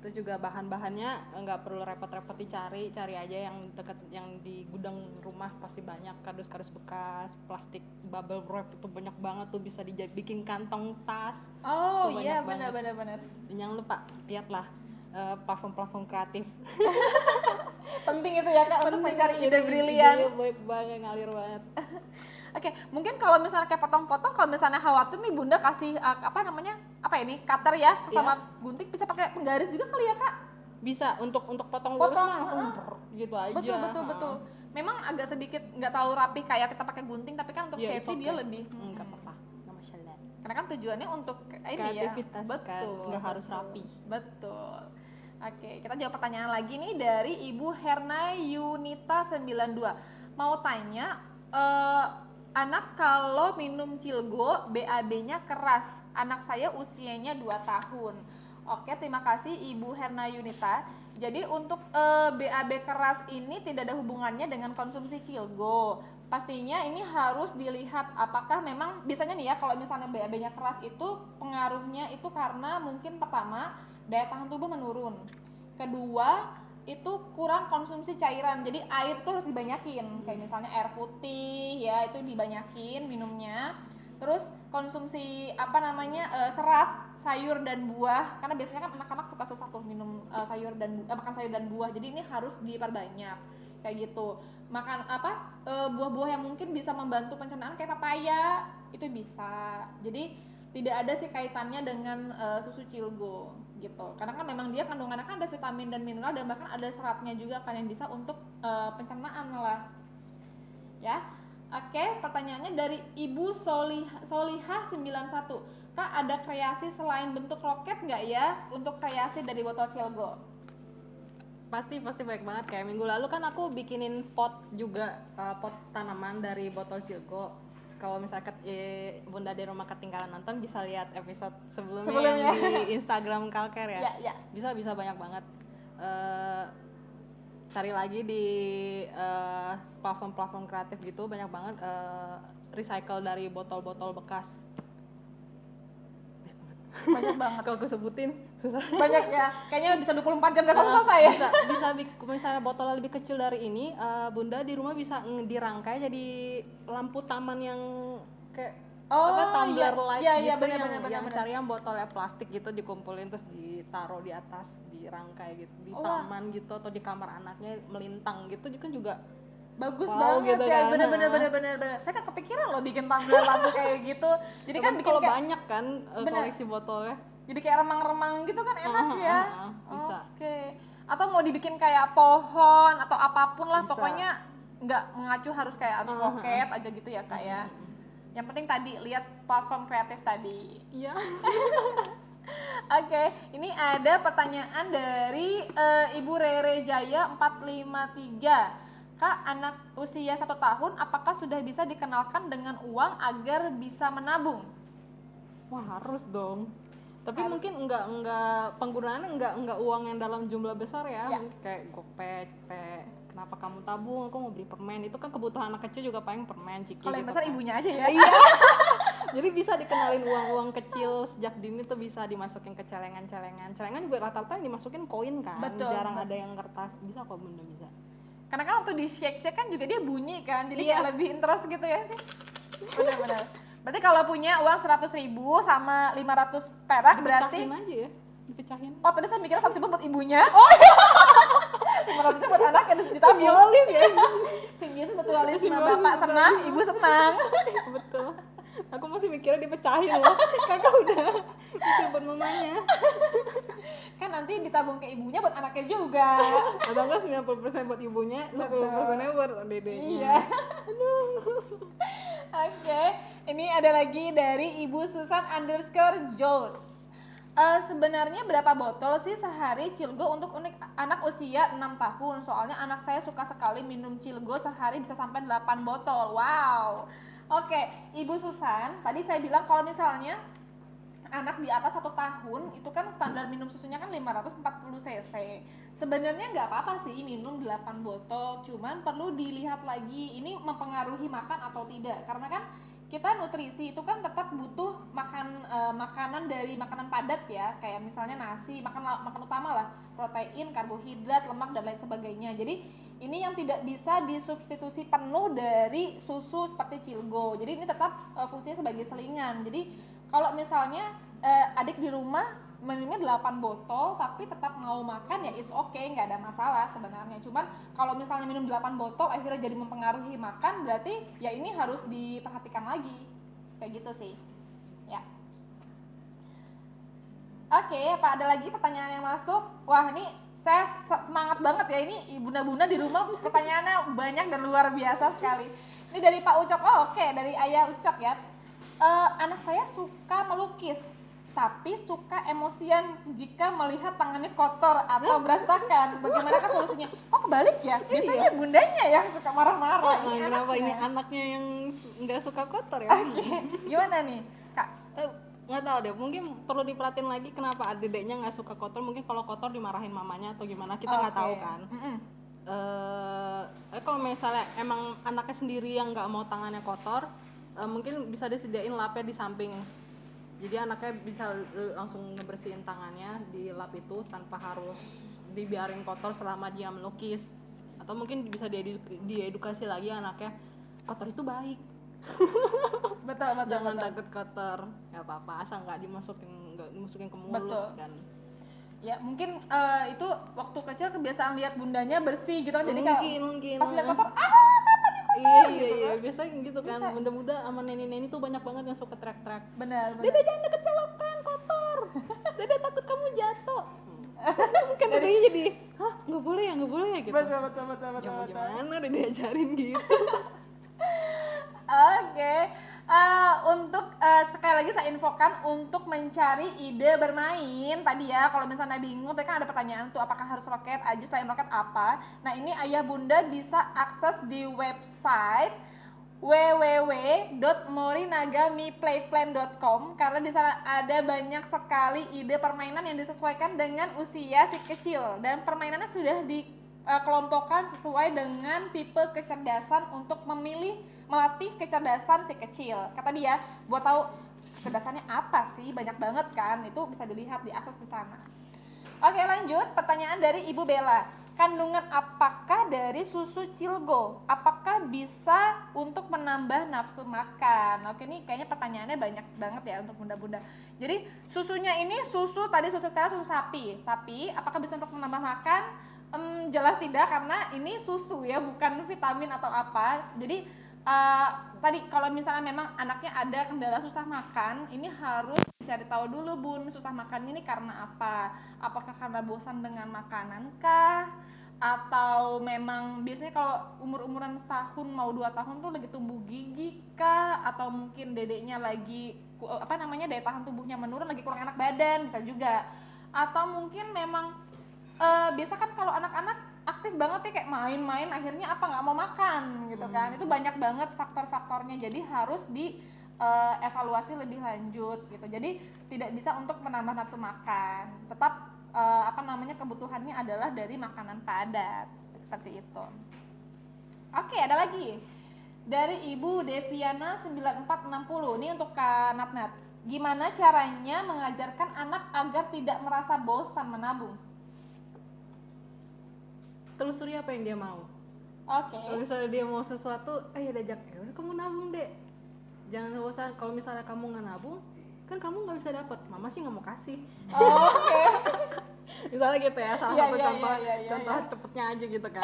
Speaker 2: Terus juga bahan-bahannya nggak perlu repot-repot cari aja yang dekat, yang di gudang rumah pasti banyak, kardus-kardus bekas, plastik bubble wrap itu banyak banget tuh, bisa dibikin kantong tas.
Speaker 1: Oh iya, benar.
Speaker 2: Jangan lupa lihatlah platform kreatif.
Speaker 1: Penting itu ya Kak untuk mencari ide brilian.
Speaker 2: Baik banget, ngalir banget.
Speaker 1: Oke, mungkin kalau misalnya kayak potong-potong, kalau misalnya khawatir nih bunda kasih cutter ya sama gunting, bisa pakai penggaris juga kali ya Kak?
Speaker 2: Bisa, untuk potong lurus langsung gitu aja.
Speaker 1: Betul. Memang agak sedikit nggak terlalu rapi kayak kita pakai gunting, tapi kan untuk safety dia lebih
Speaker 2: nggak apa-apa, nggak masalah.
Speaker 1: Karena kan tujuannya untuk
Speaker 2: kreativitas ya. Betul, nggak harus rapi.
Speaker 1: Betul. Oke, kita jawab pertanyaan lagi nih dari Ibu Herna Yunita 92. Mau tanya, anak kalau minum Cilgo BAB-nya keras. Anak saya usianya 2 tahun. Oke, terima kasih Ibu Herna Yunita. Jadi untuk BAB keras ini tidak ada hubungannya dengan konsumsi Cilgo. Pastinya ini harus dilihat apakah memang biasanya nih ya, kalau misalnya BAB-nya keras itu pengaruhnya itu karena mungkin pertama daya tahan tubuh menurun. Kedua, itu kurang konsumsi cairan, jadi air tuh harus dibanyakin, kayak misalnya air putih ya itu dibanyakin minumnya. Terus konsumsi serat, sayur dan buah, karena biasanya kan anak-anak suka susah tuh minum makan sayur dan buah, jadi ini harus diperbanyak kayak gitu. Makan buah-buah yang mungkin bisa membantu pencernaan kayak papaya itu bisa. Jadi tidak ada sih kaitannya dengan susu Cilgo gitu, karena kan memang dia kandungannya kan ada vitamin dan mineral dan bahkan ada seratnya juga kan yang bisa untuk pencernaan malah ya. Oke, pertanyaannya dari Ibu Solihah 91. Kak, ada kreasi selain bentuk roket nggak ya untuk kreasi dari botol Cilgo?
Speaker 2: Pasti baik banget. Kayak minggu lalu kan aku bikinin pot juga, pot tanaman dari botol Cilgo. Kalau misalnya bunda di rumah ketinggalan nonton, bisa lihat episode sebelumnya. Di Instagram Kalker ya.
Speaker 1: Ya.
Speaker 2: Bisa banyak banget. cari lagi di platform-platform kreatif gitu, banyak banget recycle dari botol-botol bekas.
Speaker 1: Banyak banget.
Speaker 2: Kalau aku sebutin susah.
Speaker 1: Banyak ya, kayaknya bisa 24 jam gak selesai ya.
Speaker 2: Bisa misalnya botolnya lebih kecil dari ini, Bunda di rumah bisa dirangkai jadi lampu taman yang kayak tumbler light
Speaker 1: iya,
Speaker 2: gitu,
Speaker 1: yang
Speaker 2: cari yang botolnya plastik gitu, dikumpulin terus ditaruh di atas, dirangkai gitu di taman gitu, atau di kamar anaknya melintang gitu juga
Speaker 1: bagus
Speaker 2: gitu
Speaker 1: banget ya,
Speaker 2: kan.
Speaker 1: bener. Saya kan kepikiran loh bikin tumbler lampu kayak gitu. Jadi kan bikin
Speaker 2: kalau
Speaker 1: kayak
Speaker 2: banyak kan koleksi botolnya.
Speaker 1: Jadi kayak remang-remang gitu kan enak ya.
Speaker 2: Bisa.
Speaker 1: Oke. Atau mau dibikin kayak pohon atau apapun lah,
Speaker 2: Bisa.
Speaker 1: pokoknya nggak mengacu harus kayak harus roket aja gitu ya Kak ya. Yang penting tadi lihat platform kreatif tadi.
Speaker 2: Iya.
Speaker 1: Oke, ini ada pertanyaan dari Ibu Rere Jaya 453. Kak, anak usia 1 tahun, apakah sudah bisa dikenalkan dengan uang agar bisa menabung?
Speaker 2: Wah, harus dong. Tapi
Speaker 1: Harus.
Speaker 2: mungkin enggak penggunaannya enggak uang yang dalam jumlah besar ya. Kayak GoPay, Cepet. Kenapa kamu tabung? Aku mau beli permen. Itu kan kebutuhan anak kecil juga paling permen, ciki.
Speaker 1: Kalau yang
Speaker 2: gitu
Speaker 1: besar
Speaker 2: kan.
Speaker 1: ibunya aja ya.
Speaker 2: Iya. Jadi bisa dikenalin uang-uang kecil sejak dini tuh, bisa dimasukin ke celengan-celengan. Celengan juga rata-rata dimasukin koin kan.
Speaker 1: Betul,
Speaker 2: Jarang ada yang kertas. Bisa kok Bunda, bisa.
Speaker 1: Karena kan waktu di shake kan juga dia bunyi kan, jadi kayak lebih interest gitu ya sih. Benar-benar. Berarti kalau punya uang 100.000 sama 500 perak berarti
Speaker 2: dipecahin aja ya, dipecahin.
Speaker 1: Oh, tadi saya mikir 100.000 buat ibunya. Oh iya. 500 buat anak yang ditabung.
Speaker 2: Simbiolis ya.
Speaker 1: Simbiosis mutualisme, bapak senang, ibu senang.
Speaker 2: Betul. Aku masih mikirnya dipecahin loh. Kakak udah mikir buat mamanya.
Speaker 1: Kan nanti ditabung ke ibunya buat anaknya juga.
Speaker 2: Atau enggak 90% buat ibunya, 10%-nya buat dedeknya.
Speaker 1: Iya. Oke, ini ada lagi dari Ibu Susan_Jos. Sebenarnya berapa botol sih sehari Cilgo untuk anak usia 6 tahun? Soalnya anak saya suka sekali minum Cilgo, sehari bisa sampai 8 botol. Wow. Oke, Ibu Susan, tadi saya bilang kalau misalnya anak di atas 1 tahun itu kan standar minum susunya kan 540 cc. Sebenarnya nggak apa-apa sih minum 8 botol, cuman perlu dilihat lagi ini mempengaruhi makan atau tidak. Karena kan kita nutrisi itu kan tetap butuh makanan dari makanan padat ya, kayak misalnya nasi, makan utama lah, protein, karbohidrat, lemak dan lain sebagainya. Jadi ini yang tidak bisa disubstitusi penuh dari susu seperti Cilgo. Jadi ini tetap fungsinya sebagai selingan. Jadi kalau misalnya adik di rumah minumnya 8 botol tapi tetap mau makan ya it's okay, nggak ada masalah sebenarnya. Cuman kalau misalnya minum 8 botol akhirnya jadi mempengaruhi makan, berarti ya ini harus diperhatikan lagi. Kayak gitu sih. Ya. Oke, apa ada lagi pertanyaan yang masuk? Wah, ini saya semangat banget ya, ini bunda-bunda di rumah pertanyaannya banyak dan luar biasa sekali. Ini dari Pak Ucok. Oh, oke, dari Ayah Ucok ya. Anak saya suka melukis, tapi suka emosian jika melihat tangannya kotor atau berantakan. Bagaimana solusinya? Oh, kebalik ya? Biasanya bundanya yang suka marah-marah.
Speaker 2: Kenapa ini anaknya yang nggak suka kotor ya?
Speaker 1: Gimana nih, Kak?
Speaker 2: Nggak tahu deh, mungkin perlu diperhatiin lagi kenapa adiknya nggak suka kotor. Mungkin kalau kotor dimarahin mamanya atau gimana, kita nggak tahu kan. Kalau misalnya emang anaknya sendiri yang nggak mau tangannya kotor, mungkin bisa disediain lapnya di samping, jadi anaknya bisa langsung ngebersihin tangannya di lap itu tanpa harus dibiarin kotor selama dia melukis. Atau mungkin bisa diedukasi lagi anaknya, kotor itu baik.
Speaker 1: betul
Speaker 2: Jangan takut kotor, nggak apa-apa asal nggak dimasukin ke mulut kan.
Speaker 1: Ya mungkin itu waktu kecil kebiasaan lihat bundanya bersih gitu kan, jadi
Speaker 2: mungkin
Speaker 1: pas lihat kotor kapan nih kotor
Speaker 2: iya biasa gitu kan. Muda-muda sama neni-neni tuh banyak banget yang suka teriak-teriak,
Speaker 1: benar.
Speaker 2: Dede jangan deket selokan kotor, Dede takut kamu jatuh. Kan Dede jadi hah nggak boleh ya gitu.
Speaker 1: Betul.
Speaker 2: Gimana Dede ajarin gitu.
Speaker 1: Oke. Untuk sekali lagi saya infokan untuk mencari ide bermain tadi ya, kalau misalnya bingung tadi kan ada pertanyaan tuh apakah harus roket aja, selain roket apa. Nah ini ayah bunda bisa akses di website www.morinagami_playplan.com karena di sana ada banyak sekali ide permainan yang disesuaikan dengan usia si kecil, dan permainannya sudah kelompokkan sesuai dengan tipe kecerdasan untuk melatih kecerdasan si kecil. Kata dia, buat tahu kecerdasannya apa sih, banyak banget kan, itu bisa dilihat di akses di sana. Oke, lanjut pertanyaan dari Ibu Bella. Kandungan apakah dari susu Cilgo? Apakah bisa untuk menambah nafsu makan? Oke, ini kayaknya pertanyaannya banyak banget ya untuk bunda-bunda. Jadi susunya ini tadi susu stella, susu sapi. Tapi apakah bisa untuk menambah makan? Jelas tidak, karena ini susu ya, bukan vitamin atau apa. Jadi tadi kalau misalnya memang anaknya ada kendala susah makan, ini harus cari tahu dulu bun, susah makan ini karena apa? Apakah karena bosan dengan makanan kah? Atau memang biasanya kalau umur-umuran setahun mau 2 tahun tuh lagi tumbuh gigi kah? Atau mungkin dedeknya lagi daya tahan tubuhnya menurun, lagi kurang enak badan, bisa juga. Atau mungkin memang biasa kan kalau anak-anak aktif banget ya, kayak main-main akhirnya nggak mau makan gitu kan. Itu banyak banget faktor-faktornya, jadi harus di evaluasi lebih lanjut gitu. Jadi tidak bisa untuk menambah nafsu makan, tetap kebutuhannya adalah dari makanan padat seperti itu. Oke, ada lagi dari Ibu Deviana 9460. Ini untuk Kak Natnat. Gimana caranya mengajarkan anak agar tidak merasa bosan menabung?
Speaker 2: Telusuri apa yang dia mau.
Speaker 1: Oke.
Speaker 2: Kalau misalnya dia mau sesuatu, ayo diajak, udah kamu nabung deh. Jangan bosan. Kalau misalnya kamu nggak nabung, kan kamu nggak bisa dapat. Mama sih nggak mau kasih.
Speaker 1: Oke.
Speaker 2: Misalnya gitu ya, salah satu contoh cepetnya aja gitu kan.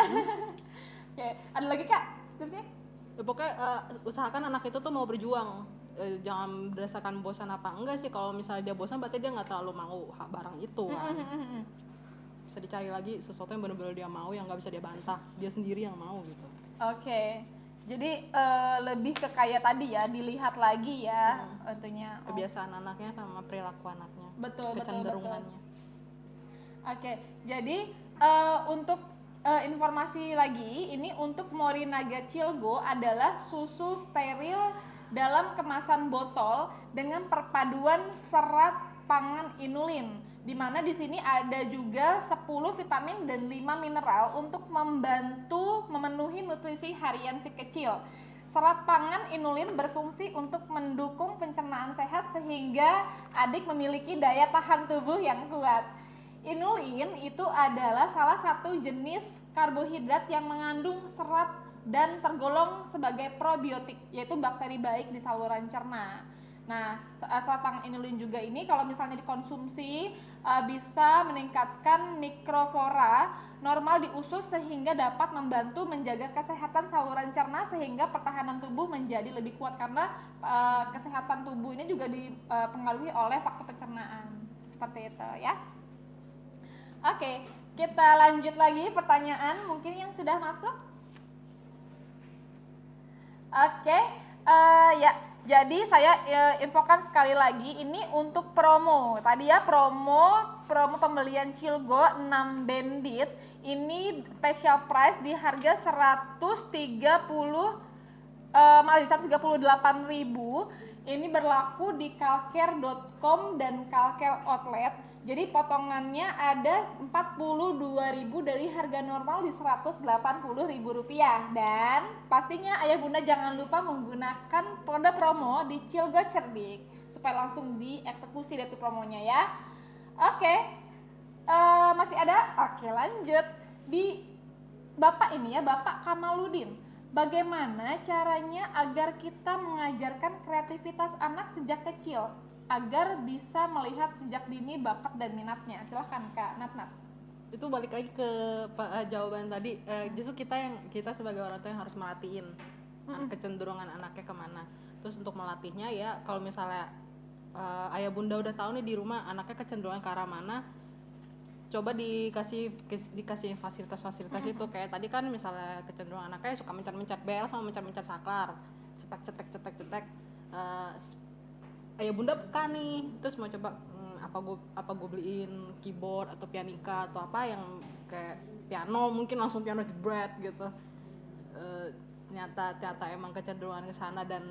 Speaker 1: Oke, ada lagi Kak tipsnya?
Speaker 2: Ya, pokoknya usahakan anak itu tuh mau berjuang. Jangan berdasarkan bosan apa enggak sih. Kalau misalnya dia bosan berarti dia nggak terlalu mau barang itu kan. Bisa dicari lagi sesuatu yang benar-benar dia mau, yang nggak bisa dia bantah, dia sendiri yang mau gitu.
Speaker 1: Oke. Jadi lebih ke kayak tadi ya, dilihat lagi ya tentunya
Speaker 2: kebiasaan anaknya sama perilaku anaknya.
Speaker 1: Betul.
Speaker 2: Kecenderungannya.
Speaker 1: Oke, jadi untuk informasi lagi, ini untuk Morinaga Cilgo adalah susu steril dalam kemasan botol dengan perpaduan serat pangan inulin, di mana di sini ada juga 10 vitamin dan 5 mineral untuk membantu memenuhi nutrisi harian si kecil. Serat pangan inulin berfungsi untuk mendukung pencernaan sehat sehingga adik memiliki daya tahan tubuh yang kuat. Inulin itu adalah salah satu jenis karbohidrat yang mengandung serat dan tergolong sebagai probiotik, yaitu bakteri baik di saluran cerna. Nah, serat pangan inulin juga ini kalau misalnya dikonsumsi bisa meningkatkan mikroflora normal di usus sehingga dapat membantu menjaga kesehatan saluran cerna sehingga pertahanan tubuh menjadi lebih kuat, karena kesehatan tubuh ini juga dipengaruhi oleh faktor pencernaan. Seperti itu ya. Oke, kita lanjut lagi pertanyaan mungkin yang sudah masuk. Oke, ya. Jadi saya infokan sekali lagi, ini untuk promo. Tadi ya promo pembelian Cilgo 6 bandit ini special price di harga 138.000. Ini berlaku di kalker.com dan kalker outlet. Jadi potongannya ada 42.000 dari harga normal di 180.000 rupiah. Dan pastinya ayah bunda jangan lupa menggunakan kode promo di Cilgo Cerdik supaya langsung dieksekusi dari promonya ya. Oke, masih ada? Oke, lanjut di Bapak ini ya, Bapak Kamaludin. Bagaimana caranya agar kita mengajarkan kreativitas anak sejak kecil agar bisa melihat sejak dini bakat dan minatnya? Silahkan Kak Natnat.
Speaker 2: Itu balik lagi ke jawaban tadi, justru kita sebagai orang tua yang harus merhatiin kecenderungan anaknya kemana. Terus untuk melatihnya ya, kalau misalnya ayah bunda udah tahu nih di rumah anaknya kecenderungan ke arah mana, coba dikasih fasilitas-fasilitas itu. Kayak tadi kan misalnya kecenderungan anaknya suka mencet-mencet bel sama mencet-mencet saklar, cetek. Ayah bunda peka nih, terus mau coba apa gue beliin keyboard atau pianika atau apa yang kayak piano, mungkin langsung piano jebret gitu. Ternyata emang kecenderungan ke sana dan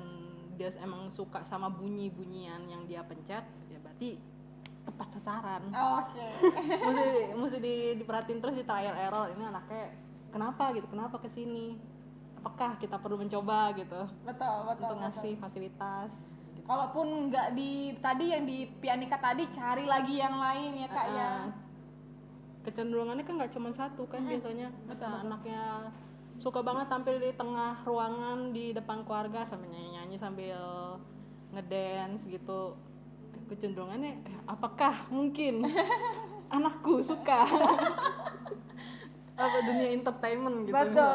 Speaker 2: dia emang suka sama bunyian yang dia pencet, ya berarti tepat sasaran.
Speaker 1: Oke.
Speaker 2: mesti diperhatiin terus, di trial error, ini anaknya kenapa gitu, kenapa kesini, apakah kita perlu mencoba gitu
Speaker 1: betul
Speaker 2: untuk ngasih fasilitas.
Speaker 1: Kalaupun nggak di tadi yang di pianika tadi, cari lagi yang lain ya kak ya.
Speaker 2: Kecenderungannya kan nggak cuma satu kan biasanya. Betul. Anaknya suka banget tampil di tengah ruangan di depan keluarga sambil nyanyi sambil ngedance gitu. Kecenderungannya apakah mungkin anakku suka apa dunia entertainment gitu.
Speaker 1: Betul.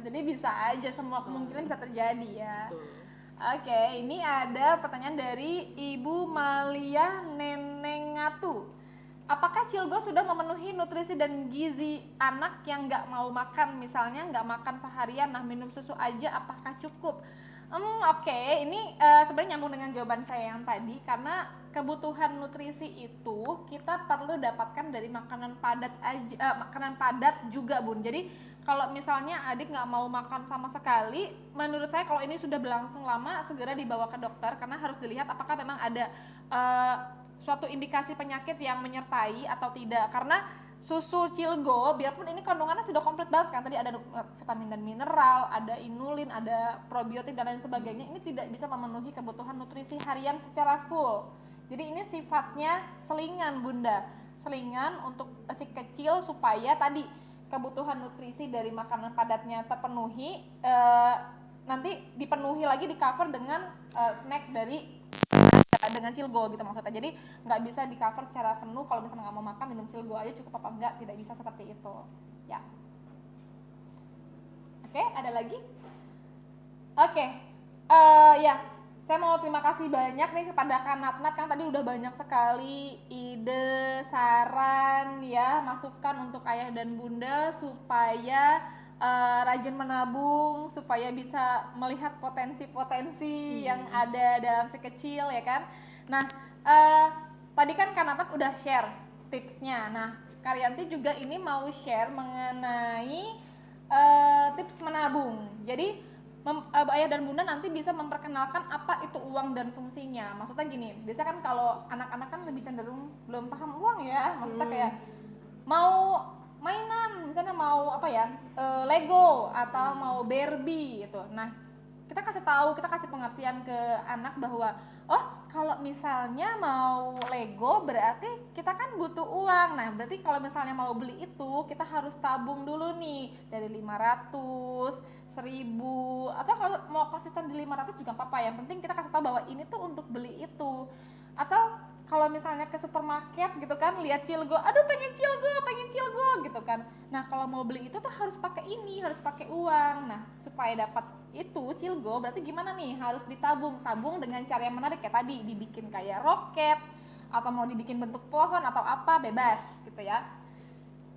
Speaker 1: Jadi bisa aja, semua kemungkinan bisa terjadi ya.
Speaker 2: Betul.
Speaker 1: Oke, ini ada pertanyaan dari Ibu Malia Nenengatu. Apakah Cilgo sudah memenuhi nutrisi dan gizi anak yang nggak mau makan, misalnya nggak makan seharian, nah minum susu aja, apakah cukup? Oke, ini sebenarnya nyambung dengan jawaban saya yang tadi, karena kebutuhan nutrisi itu kita perlu dapatkan dari makanan padat aja, makanan padat juga Bun. Jadi kalau misalnya adik nggak mau makan sama sekali, menurut saya kalau ini sudah berlangsung lama, segera dibawa ke dokter karena harus dilihat apakah memang ada suatu indikasi penyakit yang menyertai atau tidak. Karena susu Cilgo, biarpun ini kandungannya sudah komplit banget kan, tadi ada vitamin dan mineral, ada inulin, ada probiotik dan lain sebagainya, ini tidak bisa memenuhi kebutuhan nutrisi harian secara full. Jadi ini sifatnya selingan Bunda, selingan untuk si kecil supaya tadi kebutuhan nutrisi dari makanan padatnya terpenuhi, nanti dipenuhi lagi, di cover dengan snack dari dengan Cilgo gitu maksudnya. Jadi nggak bisa di cover secara penuh kalau misalnya nggak mau makan minum Cilgo aja cukup apa enggak, tidak bisa seperti itu ya. Oke, ada lagi? Oke, ya saya mau terima kasih banyak nih kepada Kak Natnat, kan tadi udah banyak sekali ide, saran ya, masukan untuk ayah dan bunda supaya rajin menabung, supaya bisa melihat potensi-potensi yang ada dalam si kecil ya kan. Nah tadi kan Kak Natnat udah share tipsnya. Nah Karyanti juga ini mau share mengenai tips menabung. Jadi ayah dan bunda nanti bisa memperkenalkan apa itu uang dan fungsinya. Maksudnya gini, biasa kan kalau anak-anak kan lebih cenderung belum paham uang ya. Maksudnya kayak mau mainan, misalnya mau apa ya, Lego atau mau Barbie gitu. Nah kita kasih tahu, kita kasih pengertian ke anak bahwa oh kalau misalnya mau Lego berarti kita kan butuh uang. Nah berarti kalau misalnya mau beli itu kita harus tabung dulu nih dari 500, 1000, atau kalau mau konsisten di 500 juga apa-apa, yang penting kita kasih tahu bahwa ini tuh untuk beli itu. Atau kalau misalnya ke supermarket gitu kan, lihat Cilgo, aduh pengen Cilgo gitu kan. Nah kalau mau beli itu tuh harus pakai ini, harus pakai uang. Nah supaya dapat itu Cilgo berarti gimana nih, harus ditabung dengan cara yang menarik kayak tadi, dibikin kayak roket atau mau dibikin bentuk pohon atau apa, bebas gitu ya.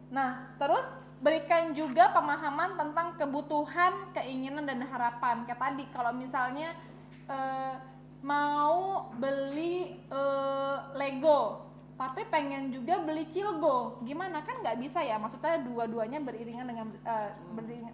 Speaker 1: Nah terus berikan juga pemahaman tentang kebutuhan, keinginan dan harapan kayak tadi. Kalau misalnya mau beli Lego tapi pengen juga beli Cilgo, gimana, kan nggak bisa ya, maksudnya dua-duanya beriringan dengan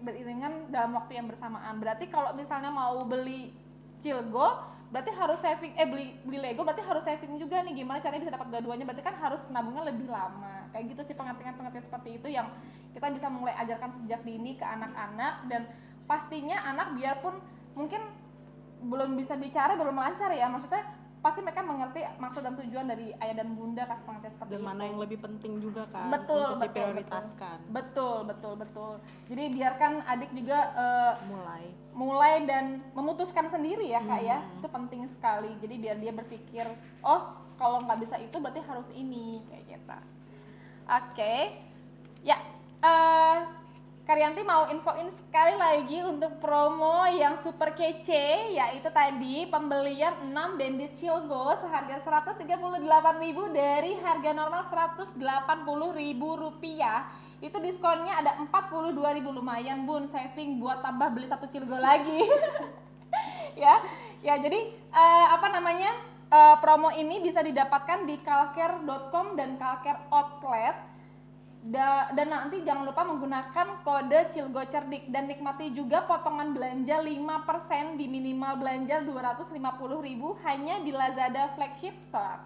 Speaker 1: beriringan dalam waktu yang bersamaan. Berarti kalau misalnya mau beli Cilgo berarti harus saving, beli Lego berarti harus saving juga nih, gimana caranya bisa dapat dua-duanya, berarti kan harus nabungnya lebih lama. Kayak gitu sih pengertian-pengertian seperti itu yang kita bisa mulai ajarkan sejak dini ke anak-anak. Dan pastinya anak biarpun mungkin belum bisa bicara, belum lancar ya, maksudnya pasti mereka mengerti maksud dan tujuan dari ayah dan bunda kasih pengertian seperti itu. Dan
Speaker 2: mana yang lebih penting juga kan,
Speaker 1: betul,
Speaker 2: untuk diprioritaskan.
Speaker 1: Betul. Jadi biarkan adik juga
Speaker 2: mulai
Speaker 1: dan memutuskan sendiri ya kak ya, itu penting sekali. Jadi biar dia berpikir, oh kalau nggak bisa itu berarti harus ini, kayak gitu. Oke. Ya, Karyanti mau infoin sekali lagi untuk promo yang super kece, yaitu tadi pembelian 6 bandit Cilgo seharga Rp138.000 dari harga normal Rp180.000. Itu diskonnya ada 42.000, lumayan bun, saving buat tambah beli 1 Cilgo lagi. ya jadi promo ini bisa didapatkan di kalker.com dan kalker outlet. Dan nanti jangan lupa menggunakan kode Cilgo Cerdik dan nikmati juga potongan belanja 5% di minimal belanja Rp250.000 hanya di Lazada Flagship Store.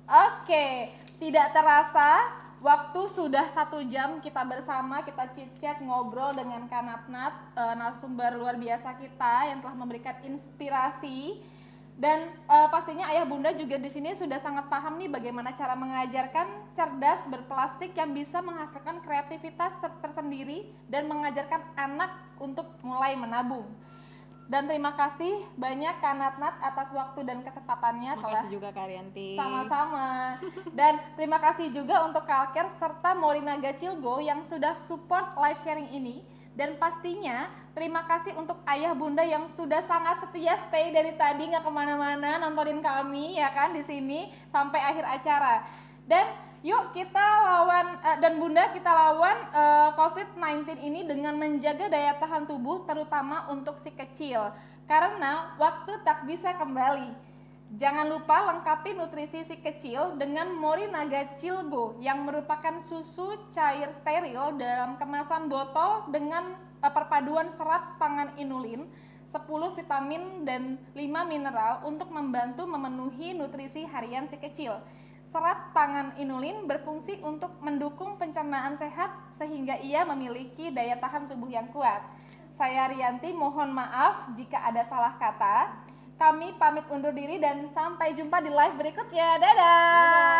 Speaker 1: Oke, tidak terasa waktu sudah 1 jam kita bersama, kita chit-chat, ngobrol dengan Kak Natnat, narasumber luar biasa kita yang telah memberikan inspirasi. Dan pastinya ayah bunda juga di sini sudah sangat paham nih bagaimana cara mengajarkan cerdas berplastik yang bisa menghasilkan kreativitas tersendiri dan mengajarkan anak untuk mulai menabung. Dan terima kasih banyak Kak Natnat atas waktu dan kesempatannya.
Speaker 2: Terima kasih juga Kak Rianti.
Speaker 1: Sama-sama. Dan terima kasih juga untuk Kalker serta Morinaga Cilgo yang sudah support live sharing ini. Dan pastinya terima kasih untuk ayah bunda yang sudah sangat setia stay dari tadi nggak kemana-mana nontonin kami ya kan di sini sampai akhir acara. Dan yuk kita lawan dan bunda kita lawan COVID-19 ini dengan menjaga daya tahan tubuh terutama untuk si kecil karena waktu tak bisa kembali. Jangan lupa lengkapi nutrisi si kecil dengan Morinaga Cilgo yang merupakan susu cair steril dalam kemasan botol dengan perpaduan serat pangan inulin, 10 vitamin dan 5 mineral untuk membantu memenuhi nutrisi harian si kecil. Serat pangan inulin berfungsi untuk mendukung pencernaan sehat sehingga ia memiliki daya tahan tubuh yang kuat. Saya Rianti mohon maaf jika ada salah kata. Kami pamit undur diri dan sampai jumpa di live berikutnya. Dadah!